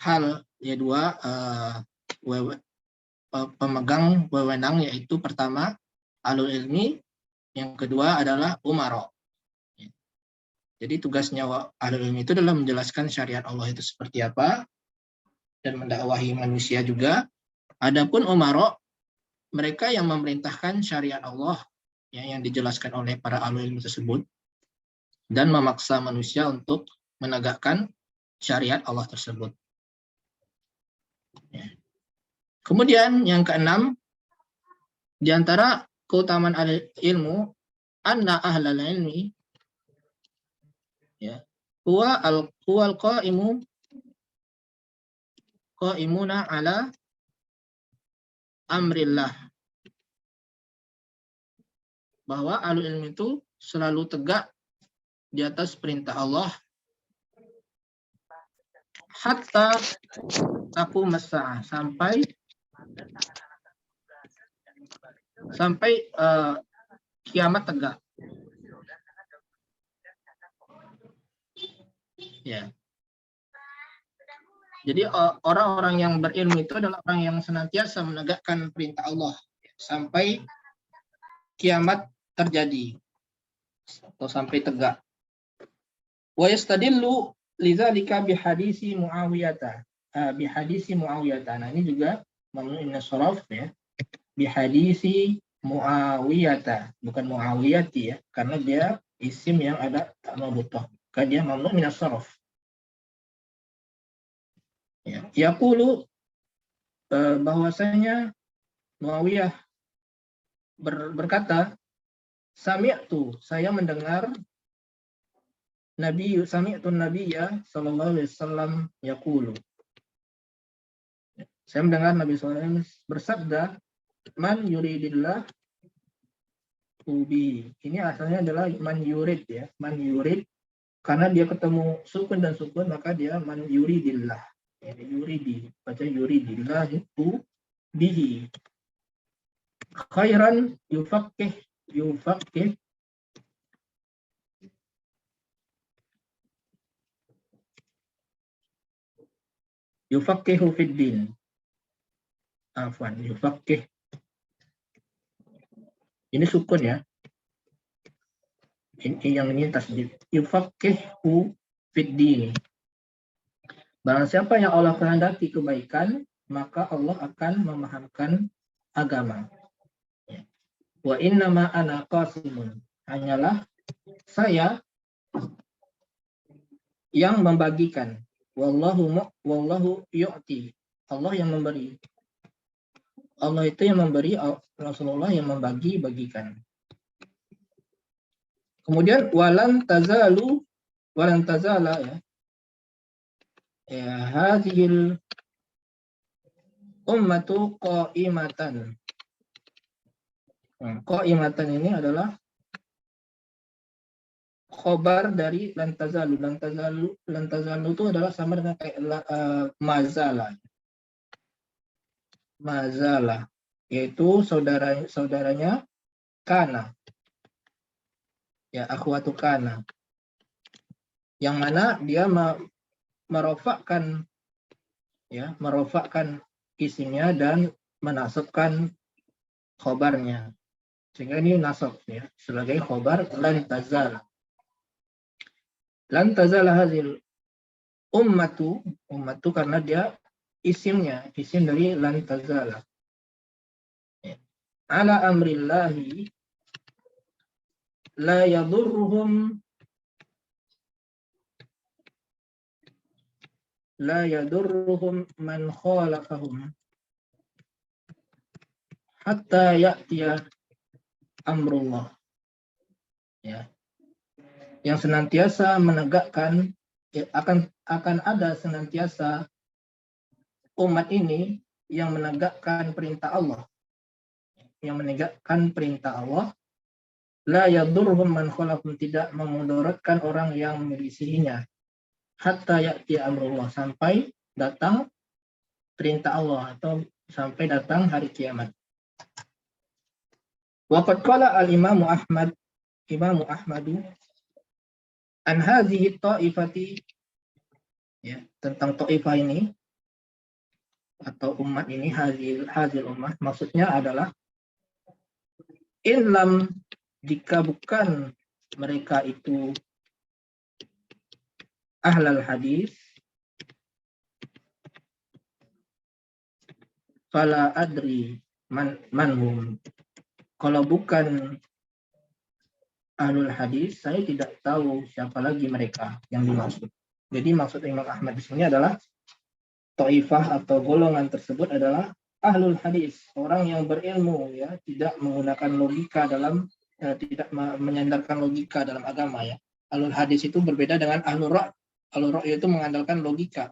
hal ya, pemegang wewenang, yaitu pertama ahlul ilmi, yang kedua adalah umara. Jadi tugasnya ahlul ilmi itu adalah menjelaskan syariat Allah itu seperti apa dan mendakwahi manusia juga. Adapun umara, mereka yang memerintahkan syariat Allah ya, yang dijelaskan oleh para ahlul ilmi tersebut dan memaksa manusia untuk menegakkan syariat Allah tersebut. Ya. Kemudian yang keenam, di antara keutamaan ilmu, anna ahlal ilmi ya, huwal qaimuna ala amrillah. Bahwa ahlul ilmi itu selalu tegak di atas perintah Allah hatta taqum as-sa'ah, sampai kiamat tegak. Ya. Jadi orang-orang yang berilmu itu adalah orang yang senantiasa menegakkan perintah Allah sampai kiamat terjadi atau sampai tegak. Wa yastadillu lidzalika bihadisi Muawiyah. Nah, ini juga mamnu nasraf ya. Bihadisi Muawiyah, bukan Muawiyati ya, karena dia isim yang ada tak marbutah. Karena dia mamnu nasraf. Ya, yaqulu bahwasanya Muawiyah berkata, sami'tu, saya mendengar sami'tu Nabiyya sallallahu alaihi wasallam yaqulu. Saya mendengar Nabi SAW bersabda, man yuridillah ubi. Ini asalnya adalah man yurid ya, man yurid, karena dia ketemu sukun dan sukun maka dia man yuridillah. Ya, yuridi, baca yuridillah itu bihi khairan yufaqihu fid din. Afwan, yufaqih. Ini sukun ya. Yang ini tasdid. Yufaqihu fid din. Barang siapa yang Allah kehendaki kebaikan, maka Allah akan memahamkan agama. Wa innama ana qasimun. Hanyalah saya yang membagikan. Wallahu yu'ti. Allah yang memberi. Allah itu yang memberi, Rasulullah yang membagi-bagikan. Kemudian walan tazala ya. Ya, hadhil ummatu qa'imatan Qaimatan ini adalah khobar dari lantazalu. Lantazalu itu adalah sama dengan kayak mazala, yaitu saudaranya kana, ya, akhwatu kana, yang mana dia merofakkan isimnya dan menasabkan khobarnya, sehingga ini nasab, ya, sebagai khobar lantazala. Lantazala hazil ummatu karena dia isim dari lantazala. Ala amrillahi la yadurruhum man khalafahum hatta ya'tiya amrullah, ya, yang senantiasa menegakkan, ya, akan ada senantiasa umat ini yang menegakkan perintah Allah, la yadurruhum man khalafahum, tidak memudaratkan orang yang menyelisihinya, hatta ya'ti amrullah, sampai datang perintah Allah atau sampai datang hari kiamat. Waqad qala al-Imam Ahmadu an hadhihi ta'ifati, ya, tentang ta'ifah ini atau umat ini, hazil ummah, maksudnya adalah inlam, jika bukan mereka itu ahlal hadis, fala adri manhum, kalau bukan ahlul hadis, saya tidak tahu siapa lagi mereka yang dimaksud. Jadi maksud Imam Ahmad di sini adalah taifah atau golongan tersebut adalah ahlul hadis, orang yang berilmu, ya, tidak menggunakan logika dalam, tidak menyandarkan logika dalam agama, ya. Ahlul hadis itu berbeda dengan ahlul ra'. Ahlul ra' itu mengandalkan logika.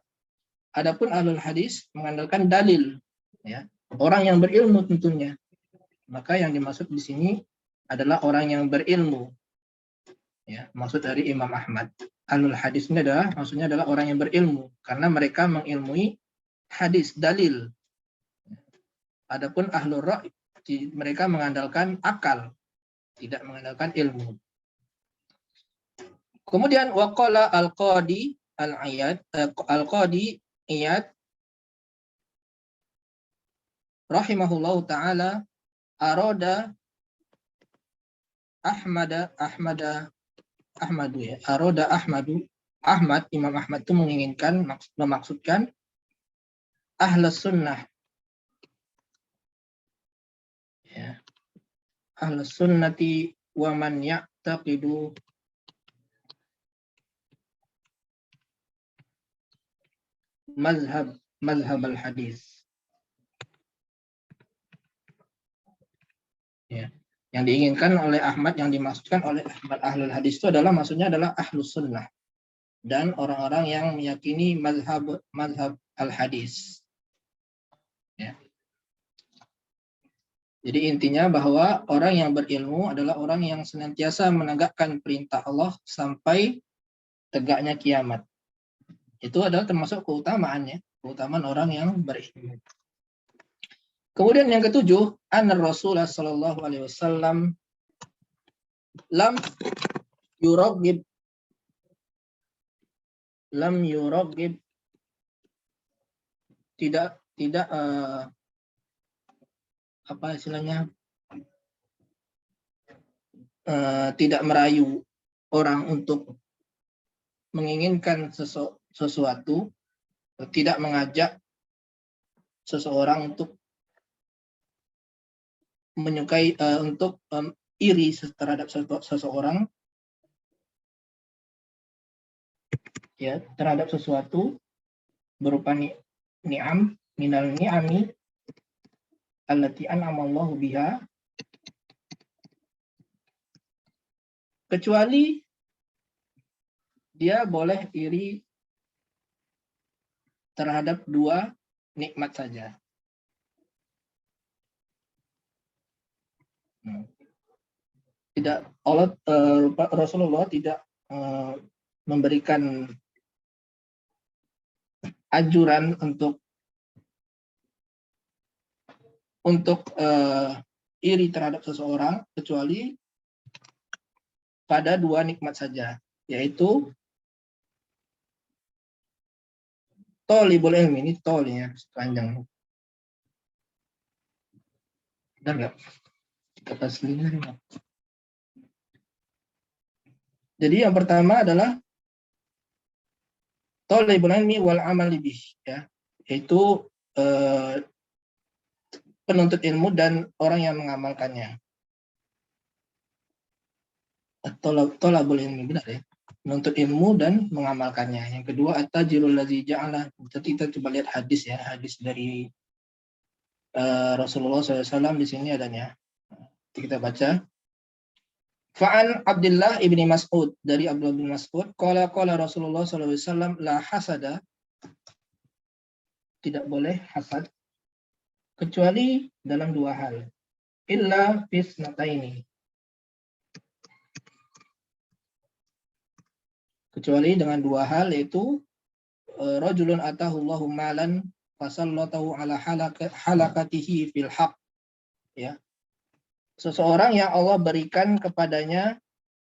Adapun ahlul hadis mengandalkan dalil, ya. Orang yang berilmu tentunya. Maka yang dimaksud di sini adalah orang yang berilmu, ya, maksud dari Imam Ahmad. Ahlul hadis ini maksudnya adalah orang yang berilmu, karena mereka mengilmui hadis, dalil. Adapun ahlul ra', mereka mengandalkan akal, tidak mengandalkan ilmu. Kemudian waqala al-Qadi Iyad rahimahullahu taala aroda Imam Ahmad itu menginginkan, memaksudkan ahlus sunnah, ya, ahlus sunnati wa man ya'taqidu mazhab al-hadis, ya. Yang diinginkan oleh Ahmad, yang dimaksudkan oleh Ahmad ahlul hadis itu adalah, maksudnya adalah ahlus sunnah dan orang-orang yang meyakini mazhab al-hadis, ya. Jadi intinya bahwa orang yang berilmu adalah orang yang senantiasa menegakkan perintah Allah sampai tegaknya kiamat. Itu adalah termasuk keutamaannya, keutamaan orang yang berilmu. Kemudian yang ketujuh, anna Rasulullah sallallahu alaihi wasallam lam yuraghib tidak apa istilahnya, tidak merayu orang untuk menginginkan sesuatu, tidak mengajak seseorang untuk menyukai, untuk iri terhadap seseorang, ya, terhadap sesuatu berupa ni'am minal ni'ami allati an'amallahu biha, kecuali dia boleh iri terhadap dua nikmat saja. Tidak Rasulullah tidak memberikan anjuran untuk iri terhadap seseorang kecuali pada dua nikmat saja, yaitu tolibul ilmi. Ini tolnya panjang. Benar nggak? Kata aslinya. Jadi yang pertama adalah tolibul ilmi wal amali bih, ya, yaitu penuntut ilmu dan orang yang mengamalkannya. Tolabul ilmi, benar ya? Menuntut ilmu dan mengamalkannya. Yang kedua, at-tajirul ladzi ja'ala. Kita coba lihat hadis ya, hadis dari Rasulullah SAW di sini adanya. Kita baca. Fa'an Abdullah ibni Mas'ud, dari Abdullah bin Mas'ud, qala Rasulullah SAW, la hasada, tidak boleh hasad kecuali dalam dua hal, illa fisnataini, kecuali dengan dua hal, yaitu rajulun atahullahu malan fasallatahu ala halakatihi fil haq, ya, seseorang yang Allah berikan kepadanya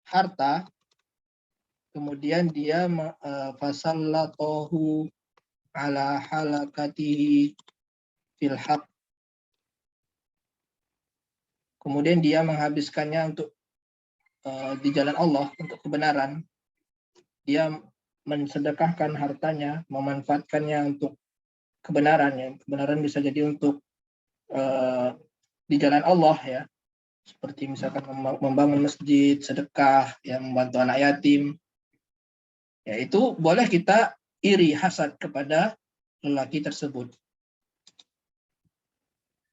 harta, kemudian dia fasallatahu ala halakatihi fil haq, kemudian dia menghabiskannya untuk di jalan Allah, untuk kebenaran. Dia mensedekahkan hartanya, memanfaatkannya untuk kebenaran. Ya. Kebenaran bisa jadi untuk di jalan Allah, ya, seperti misalkan membangun masjid, sedekah, ya, membantu anak yatim. Ya, itu boleh kita iri, hasad kepada lelaki tersebut.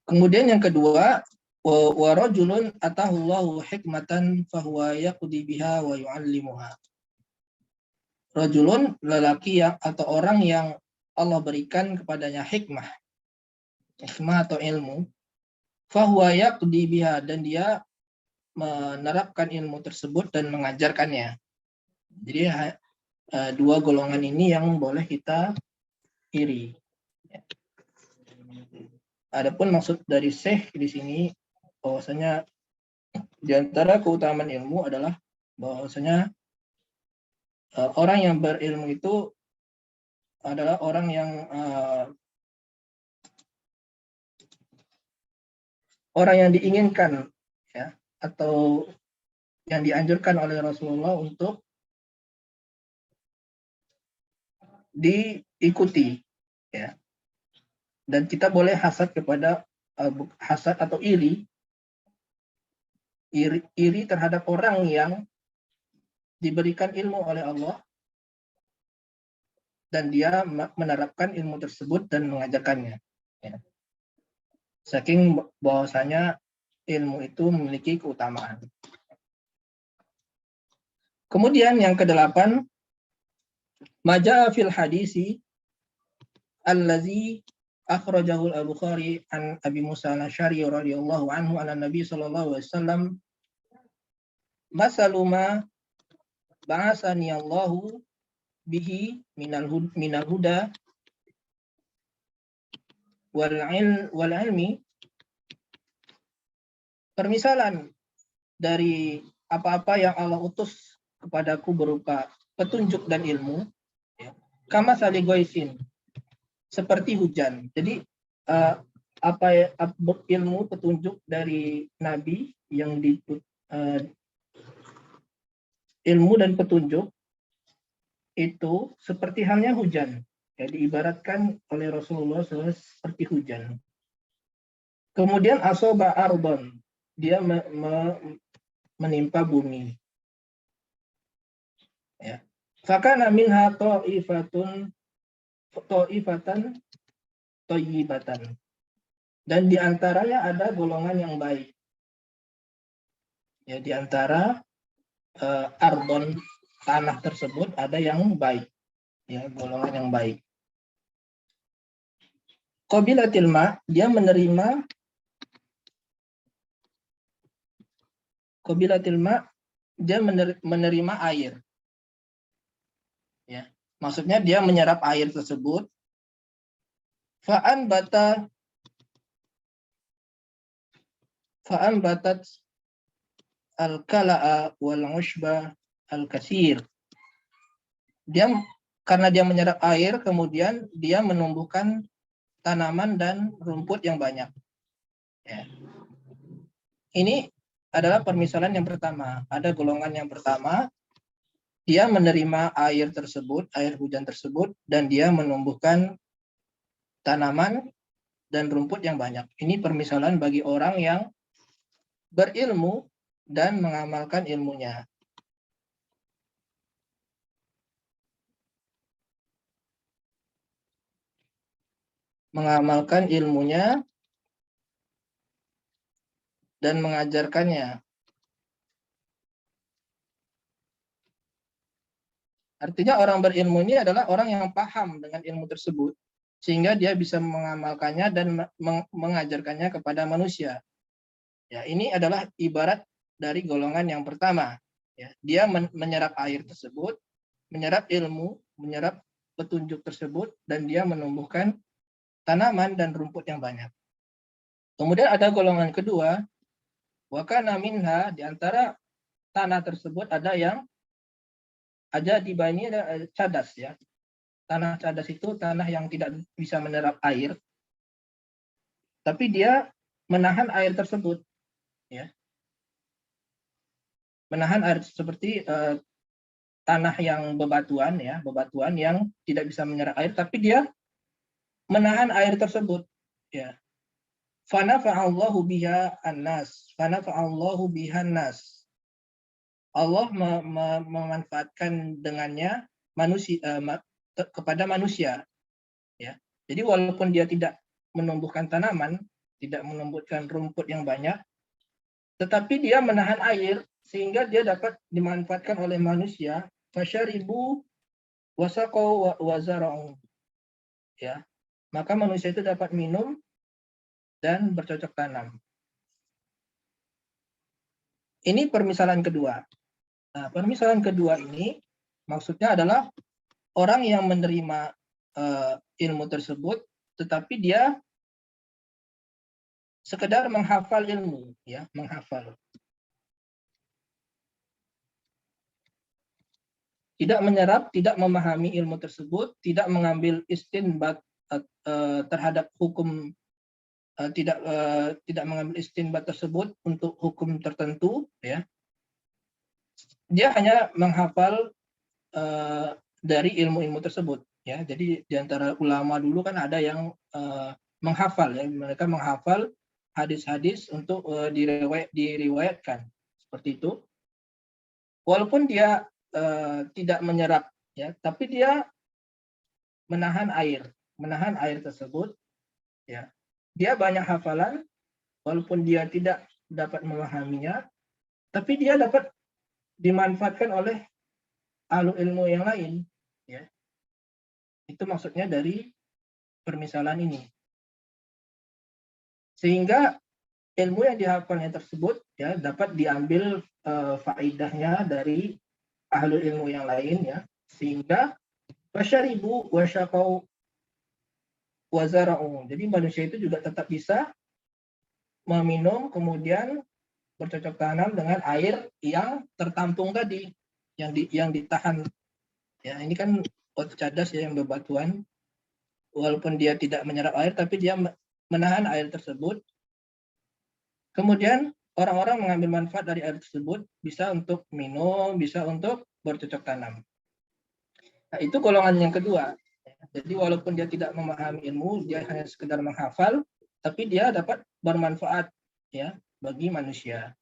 Kemudian yang kedua, wa rajulun atahullahu hikmatan fahuwa yaqdi biha wa yu'allimuha. Rajulun, lelaki yang atau orang yang Allah berikan kepadanya hikmah atau ilmu, fahuwa yaqdi biha, dan dia menerapkan ilmu tersebut dan mengajarkannya. Jadi dua golongan ini yang boleh kita iri. Adapun maksud dari syekh di sini bahwasanya di antara keutamaan ilmu adalah bahwasanya orang yang berilmu itu adalah orang yang diinginkan, ya, atau yang dianjurkan oleh Rasulullah untuk diikuti, ya. Dan kita boleh hasad kepada hasad atau iri terhadap orang yang diberikan ilmu oleh Allah dan dia menerapkan ilmu tersebut dan mengajarkannya, ya. Saking bahwasanya ilmu itu memiliki keutamaan. Kemudian yang kedelapan, maja fil hadisi allazi akhrajahu al-Bukhari an Abi Musa al-Asy'ari radhiyallahu anhu anna Nabi sallallahu alaihi wasallam masaluma ba'asani Allahu bihi minal huda wal ilmi, permisalan dari apa-apa yang Allah utus kepadaku berupa petunjuk dan ilmu, ya, kama saligoisin, seperti hujan. Jadi ilmu petunjuk dari Nabi yang ilmu dan petunjuk itu seperti halnya hujan, ya, diibaratkan oleh Rasulullah SAW seperti hujan. Kemudian asoba arbon, dia menimpa bumi, ya. Fakana minha ta'ifatan thayyibatan, dan diantaranya ada golongan yang baik, ya, diantara arbon, tanah tersebut ada yang baik, ya, golongan yang baik. Qabilatil ma, dia menerima qabilatil ma, dia menerima air. Ya, maksudnya dia menyerap air tersebut. Fa'an batat al-kala'a wal ushba al-katsir. Dia karena dia menyerap air, kemudian dia menumbuhkan tanaman dan rumput yang banyak. Ya. Ini adalah permisalan yang pertama. Ada golongan yang pertama, dia menerima air tersebut, air hujan tersebut, dan dia menumbuhkan tanaman dan rumput yang banyak. Ini permisalan bagi orang yang berilmu dan mengamalkan ilmunya. Mengamalkan ilmunya dan mengajarkannya. Artinya orang berilmu ini adalah orang yang paham dengan ilmu tersebut, sehingga dia bisa mengamalkannya dan mengajarkannya kepada manusia. Ya, ini adalah ibarat dari golongan yang pertama. Ya, dia menyerap air tersebut, menyerap ilmu, menyerap petunjuk tersebut, dan dia menumbuhkan tanaman dan rumput yang banyak. Kemudian ada golongan kedua, wa kana minha, di antara tanah tersebut ada yang di bawah ini ada cadas ya. Tanah cadas itu tanah yang tidak bisa menyerap air, tapi dia menahan air tersebut, ya. Menahan air seperti tanah yang bebatuan ya, bebatuan yang tidak bisa menyerap air, tapi dia menahan air tersebut, ya. Fanafa'allahu biha an-nas, fanafa'allahu biha an-nas. Allah memanfaatkan dengannya manusia kepada manusia, ya. Jadi walaupun dia tidak menumbuhkan tanaman, tidak menumbuhkan rumput yang banyak, tetapi dia menahan air sehingga dia dapat dimanfaatkan oleh manusia. Fasyaribu wasaqau wa zara'u, ya. Maka manusia itu dapat minum dan bercocok tanam. Ini permisalan kedua. Nah, permisalan kedua ini maksudnya adalah orang yang menerima ilmu tersebut, tetapi dia sekedar menghafal ilmu, ya, menghafal. Tidak menyerap, tidak memahami ilmu tersebut, tidak mengambil istinbat terhadap hukum, tidak mengambil istinbat tersebut untuk hukum tertentu, ya. Dia hanya menghafal dari ilmu-ilmu tersebut, ya. Jadi di antara ulama dulu kan ada yang menghafal, ya. Mereka menghafal hadis-hadis untuk diriwayatkan seperti itu. Walaupun dia tidak menyerap, ya, tapi dia menahan air tersebut, ya. Dia banyak hafalan, walaupun dia tidak dapat memahaminya, tapi dia dapat dimanfaatkan oleh ahli ilmu yang lain, ya. Itu maksudnya dari permisalan ini. Sehingga ilmu yang dihafalnya tersebut, ya, dapat diambil faidahnya dari ahli ilmu yang lain, ya, sehingga fasyaribu wasyaqau wazara'u. Jadi manusia itu juga tetap bisa meminum kemudian bercocok tanam dengan air yang tertampung tadi, yang ditahan. Ya, ini kan batu cadas ya, yang bebatuan. Walaupun dia tidak menyerap air, tapi dia menahan air tersebut. Kemudian orang-orang mengambil manfaat dari air tersebut, bisa untuk minum, bisa untuk bercocok tanam. Nah, itu golongan yang kedua. Jadi walaupun dia tidak memahami ilmu, dia hanya sekedar menghafal, tapi dia dapat bermanfaat, ya, bagi manusia.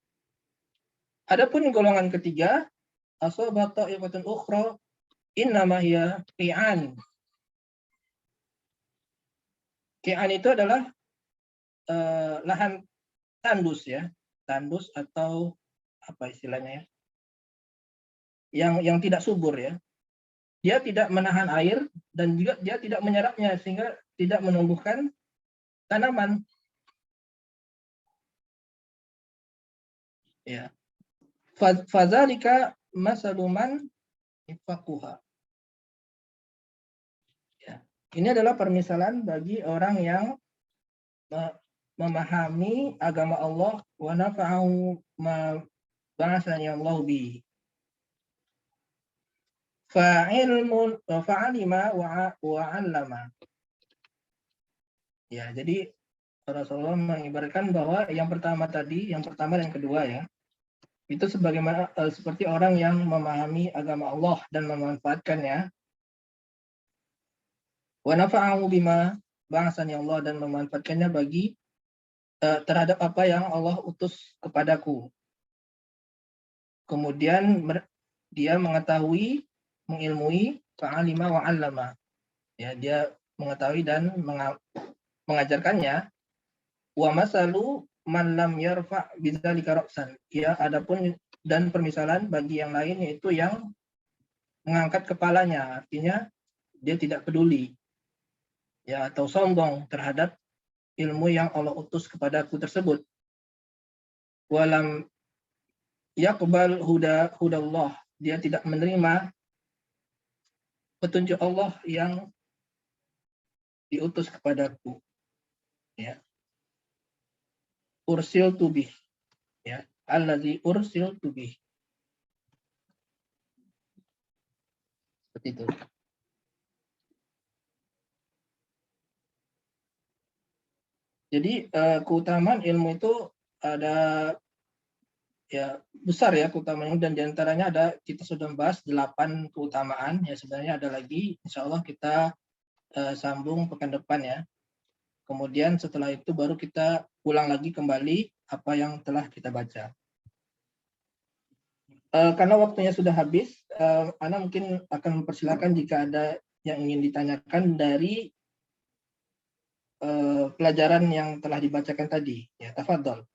Adapun golongan ketiga, asaba ta'ifatun ukhra innama hiya qi'an. Qi'an itu adalah lahan tandus, ya, tandus atau apa istilahnya, ya, yang tidak subur, ya. Dia tidak menahan air dan juga dia tidak menyerapnya sehingga tidak menumbuhkan tanaman. Ya. Fadzalika masaluman ifaquha. Ya. Ini adalah permisalan bagi orang yang memahami agama Allah wa nafa'ahu ma ba'athani Allah bi. Fa'ilmun fa'alima wa 'allama. Ya, jadi Rasulullah mengibaratkan bahwa yang pertama dan kedua ya, itu sebagaimana seperti orang yang memahami agama Allah dan memanfaatkannya. Wa nafa'ahu bima ba'athani Allah, dan memanfaatkannya bagi terhadap apa yang Allah utus kepadaku. Kemudian dia mengetahui, mengilmui, fa'alima wa 'allama. Ya, dia mengetahui dan mengajarkannya. Wa masalu man lam yarfa bidzalika ra'san. Ya, adapun dan permisalan bagi yang lain yaitu yang mengangkat kepalanya, artinya dia tidak peduli ya atau sombong terhadap ilmu yang Allah utus kepadaku tersebut. Walam yaqbal hudallah, dia tidak menerima petunjuk Allah yang diutus kepadaku. Ya. Ursiltu bih, ya, allazi ursiltu bih. Seperti itu. Jadi keutamaan ilmu itu ada ya besar ya keutamaannya, dan diantaranya ada, kita sudah membahas 8 keutamaan ya, sebenarnya ada lagi, insya Allah kita sambung pekan depan ya. Kemudian setelah itu baru kita ulang lagi kembali apa yang telah kita baca. Karena waktunya sudah habis, Ana mungkin akan mempersilakan jika ada yang ingin ditanyakan dari pelajaran yang telah dibacakan tadi. Ya, tafadhol.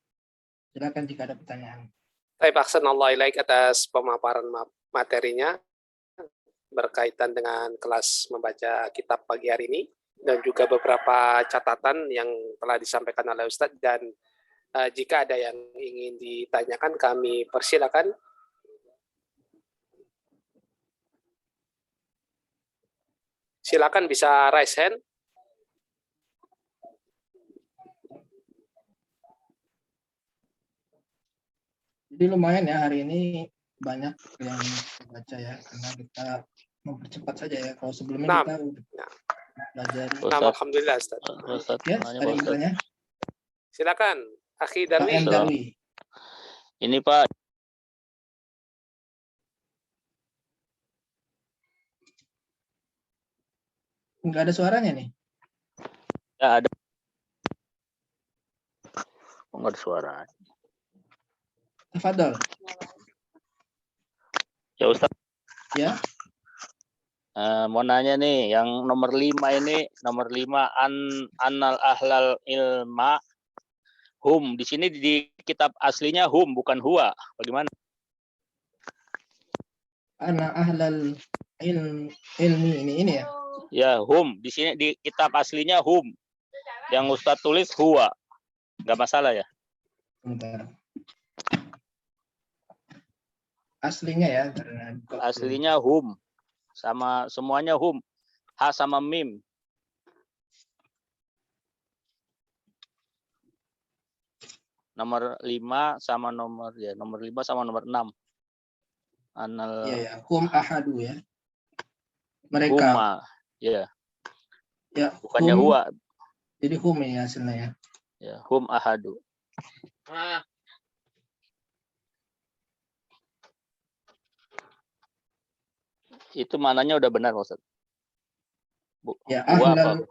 Silakan jika ada pertanyaan. Baik, ahsanallahu ilaik atas pemaparan materinya berkaitan dengan kelas membaca kitab pagi hari ini, dan juga beberapa catatan yang telah disampaikan oleh Ustadz. Dan jika ada yang ingin ditanyakan, kami persilakan. Silakan bisa raise hand. Jadi lumayan ya hari ini banyak yang baca ya, karena kita mempercepat saja ya. Kalau sebelumnya kita belajar. Alhamdulillah, Ustaz. Ya, ada yang bertanya? Silakan, Akhi Darwi. Ini Pak. Enggak ada suaranya nih. Ya ada. Enggak ada suara. Tafadhol. Ya Ustaz. Ya. Mau nanya nih, yang nomor 5 ini, nomor 5 annal ahlal ilma hum. Di sini di kitab aslinya hum, bukan huwa. Bagaimana? Ana ahlal ilmi ini ya. Ya, hum. Di sini di kitab aslinya hum. Yang Ustaz tulis huwa. Enggak masalah ya? Bentar. Aslinya ya. Aslinya hum. Sama semuanya hum. Ha sama mim. Nomor 5 sama nomor 5 sama nomor 6. Anal ya. Hum ahadu ya. Mereka. Huma. Ya. Ya, bukannya huwa. Jadi hum ya hasilnya ya. Ya, hum ahadu. Itu mananya udah benar, Ustaz. Ya, ahlal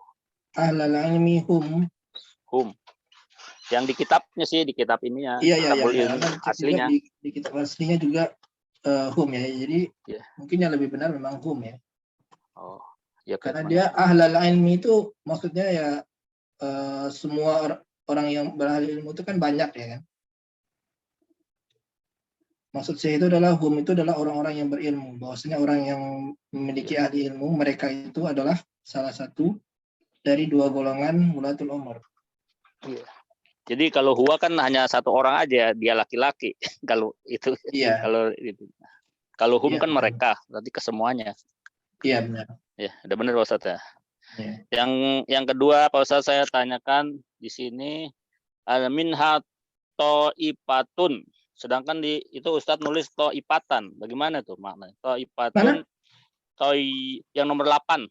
ilmi hum. Hum. Yang di kitabnya sih, di kitab ininya. Iya. Aslinya. Di kitab aslinya juga hum ya. Jadi mungkin yang lebih benar memang hum ya. Oh, ya. Karena dia ahlal ilmi itu maksudnya ya semua orang yang berahli ilmu itu kan banyak ya kan. Maksud saya itu adalah hum itu adalah orang-orang yang berilmu. Bahwasanya orang yang memiliki ahli ilmu, mereka itu adalah salah satu dari 2 golongan ulatul umur. Iya. Jadi kalau huwa kan hanya satu orang aja, dia laki-laki. Kalau itu, Iya. kalau hum Iya, kan betul. mereka, berarti kesemuanya. Iya, benar. Ya, udah benar Pak Ustadz ya. Iya. Yang kedua Pak Ustadz saya tanyakan di sini ada minha to'ipatun. Sedangkan itu Ustadz nulis to'ipatan. Bagaimana tuh maknanya? To'ipatun, yang nomor 8.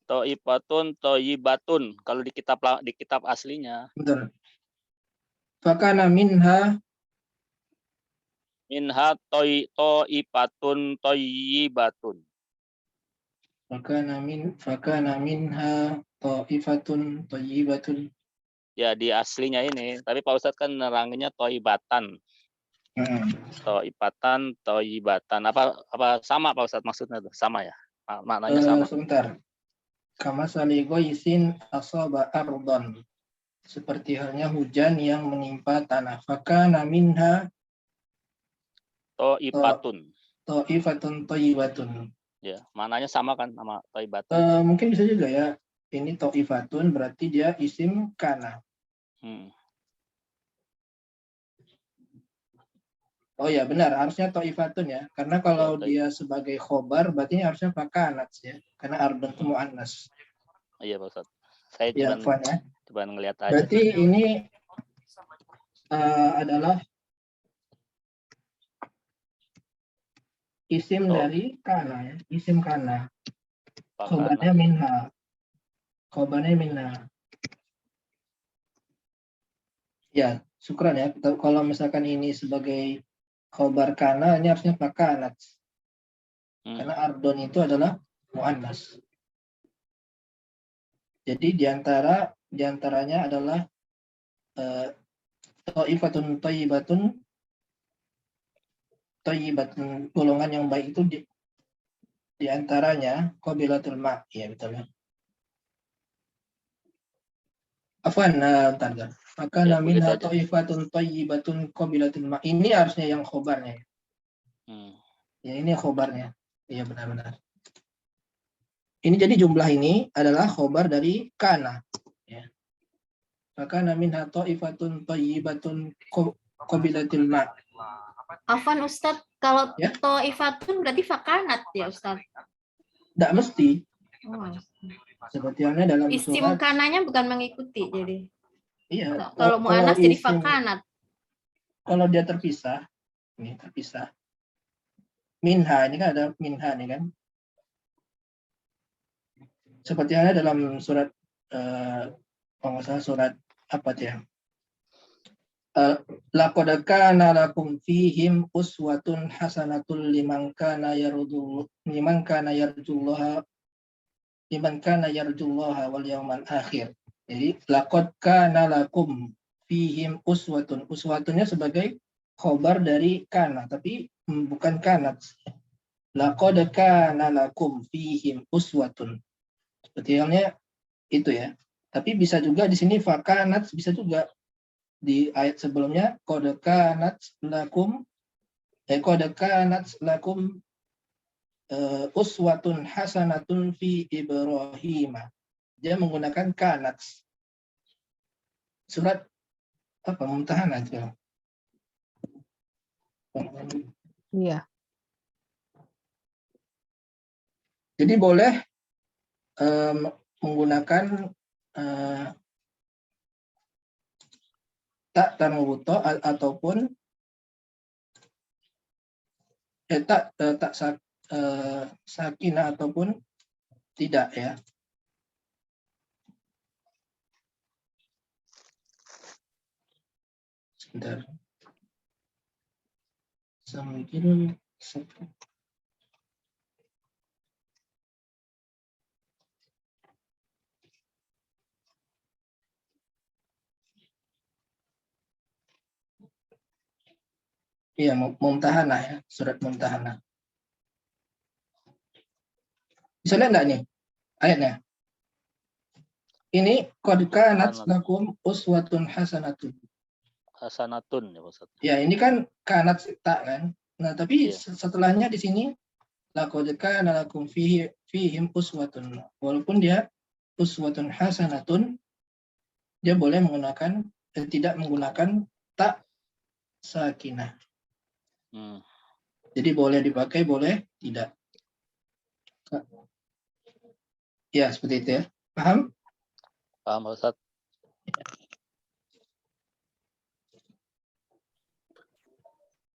To'ifatun, to'ibatun. Kalau di kitab aslinya. Betul. Fakana minha To'ifatun, to'ibatun. fakana minha ta'ifatun thayyibatun. Ya di aslinya ini. Tapi Pak Ustadz kan neranginnya to'ibatan. To'ibatan, to'ibatan. Apa sama Pak Ustadz maksudnya tuh? Sama ya? Maknanya sama. Sebentar. Kama saligoisin asaba ardon. Seperti halnya hujan yang menimpa tanah. Fakana minha To'ifatun. ta'ifatun thayyibatun. Ya, maknanya sama kan sama to'ibatan. Mungkin bisa juga ya. Ini ta'ifatun berarti dia isim kana. Oh ya benar, harusnya ta'ifatun ya. Karena kalau dia sebagai khobar berarti harusnya fakanat ya. Karena ardon itu mu'annas. Iya Pak Ustadz. Saya Ya, coba ngelihat aja. Berarti ini adalah isim dari kana ya. Isim kana. Khobarnya minha. Khobarnya minha. Ya, syukran ya. Kalau misalkan ini sebagai khobar kana, ini harusnya fakanat. Karena ardon itu adalah mu'annas. Jadi diantaranya adalah ta'ifatun thayyibatun, golongan yang baik itu diantaranya qabilatul ma'. Ya betul ya. Afwan, bentar. Maka minha ta'ifatun thayyibatun qabilatul ma'. Ini harusnya yang khobarnya. Ya ini khobarnya. Iya benar-benar. Ini jadi jumlah ini adalah khobar dari kana. Ya. Maka minha ta'ifatun thayyibatun qabilatul ma'. Afwan Ustadz, kalau ya? Ta'ifatun berarti fakanat ya Ustadz? Tidak mesti. Oh. Seperti halnya dalam isim surat. kananya bukan mengikuti jadi. Iya. Kalau mu'annas jadi fakanat. Kalau dia terpisah, ini terpisah. Minha, ini kan ada minha nih kan. Seperti halnya dalam surat surat apa dia? Laqad kana lakum fihim uswatun hasanatul liman kana yarjullaha wal yawmal akhir. Jadi laqad kana lakum fihim uswatun. Uswatunnya sebagai khobar dari kana, tapi bukan kanat. Laqad kana lakum fihim uswatun. Seperti halnya itu ya. Tapi bisa juga di sini fakanat, bisa juga di ayat sebelumnya qad kanat lakum uswatun hasanatun fi Ibrahim. Dia menggunakan kanat. Surat apa? Mumtahanah itu. Iya. Jadi boleh menggunakan tak tanawuto ataupun tak sakinah ataupun tidak ya. Sebentar. Sambil iya, Mumtahanah ya, surat Mumtahanah. Bisa lihat enggak nih ayatnya? Ini qad kanat lakum uswatun hasanatun. Hasanatun ya Ustaz. Ya, ini kan kanat tak kan. Nah, tapi setelahnya di sini laqad kana lakum fihim uswatun. Walaupun dia uswatun hasanatun, dia boleh menggunakan tidak menggunakan ta sakinah. Jadi boleh dipakai, boleh tidak. Ya, seperti itu ya. Paham? Paham, Pak Ustadz.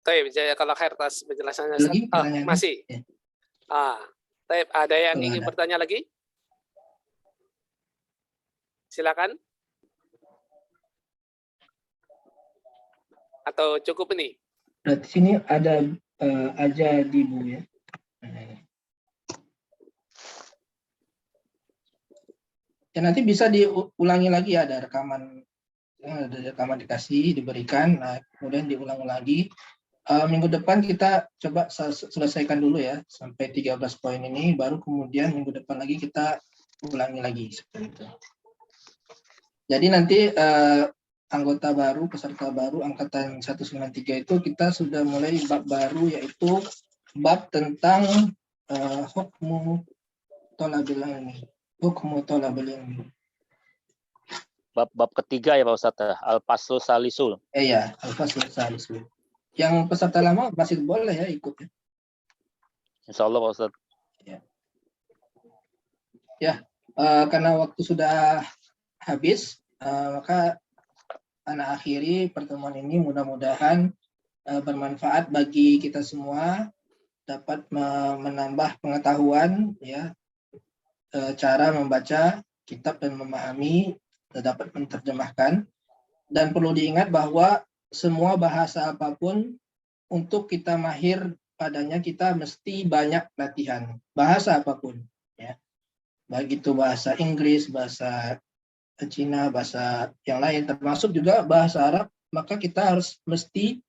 Taib, kalau khair atas penjelasannya. Lagi Oh, pertanyaannya? masih. Ya. Taib, ada yang Kalau ingin ada. bertanya lagi? Silakan. Atau cukup ini? Berarti sini ada aja di Bu ya. Ya nanti bisa diulangi lagi ya, ada rekaman dikasih, diberikan, nah, kemudian diulang lagi. Minggu depan kita coba selesaikan dulu ya sampai 13 poin ini, baru kemudian minggu depan lagi kita ulangi lagi seperti itu. Jadi nanti anggota baru, peserta baru angkatan 193 itu kita sudah mulai bab baru, yaitu bab tentang hukmu thalabil ilmi. Hukmu thalabil ilmi. Bab ketiga ya Pak Ustadz, Al-Faslu Salisul. Iya, Al-Faslu Salisul. Yang peserta lama masih boleh ya ikut ya. Insya Allah Pak Ustadz. Ya, karena waktu sudah habis, maka Ana akhiri pertemuan ini. Mudah-mudahan bermanfaat bagi kita semua, dapat menambah pengetahuan ya, cara membaca kitab dan memahami, dapat menerjemahkan. Dan perlu diingat bahwa semua bahasa apapun untuk kita mahir padanya kita mesti banyak latihan. Bahasa apapun ya. Baik itu bahasa Inggris, bahasa Cina, bahasa yang lain, termasuk juga bahasa Arab, maka kita harus mesti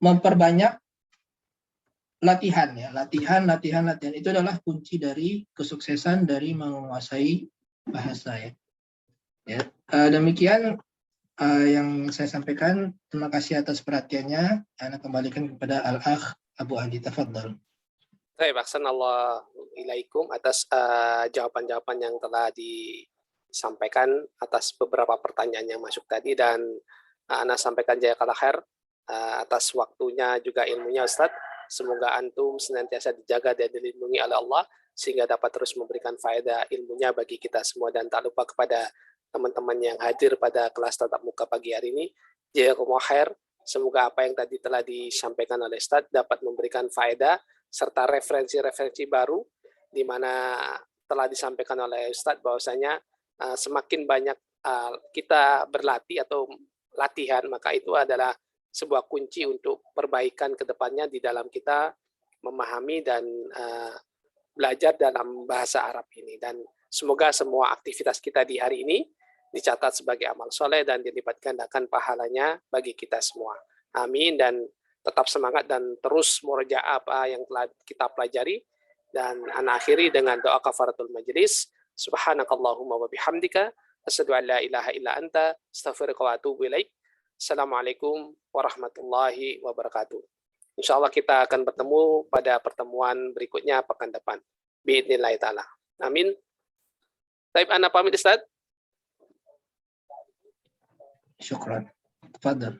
memperbanyak latihan ya. Latihan. Itu adalah kunci dari kesuksesan dari menguasai bahasa ya. Demikian yang saya sampaikan. Terima kasih atas perhatiannya. Ana kembalikan kepada Al-Akh Abu Adi, tafadhal. Baik, Ahsanallahu ilaikum atas jawaban-jawaban yang telah disampaikan atas beberapa pertanyaan yang masuk tadi, dan Ana sampaikan jazakallahu khair atas waktunya juga ilmunya Ustadz. Semoga antum senantiasa dijaga dan dilindungi oleh Allah sehingga dapat terus memberikan faedah ilmunya bagi kita semua. Dan tak lupa kepada teman-teman yang hadir pada kelas tatap muka pagi hari ini, jazakumullah khair. Semoga apa yang tadi telah disampaikan oleh Ustadz dapat memberikan faedah serta referensi-referensi baru, di mana telah disampaikan oleh Ustadz bahwasanya semakin banyak kita berlatih atau latihan, maka itu adalah sebuah kunci untuk perbaikan ke depannya di dalam kita memahami dan belajar dalam bahasa Arab ini. Dan semoga semua aktivitas kita di hari ini dicatat sebagai amal soleh dan dilipat gandakan pahalanya bagi kita semua. Amin. Dan tetap semangat dan terus murojaah apa yang telah kita pelajari. Dan ana akhiri dengan doa kafaratul majlis. Subhanakallahumma wa bihamdika asyhadu an la ilaha illa anta astaghfiruka wa atubu ilaik. Assalamualaikum warahmatullahi wabarakatuh. Insya Allah kita akan bertemu pada pertemuan berikutnya pekan depan. Biidznillah ta'ala. Amin. Taib, ana pamit Ustaz. Syukran. Tafadhal.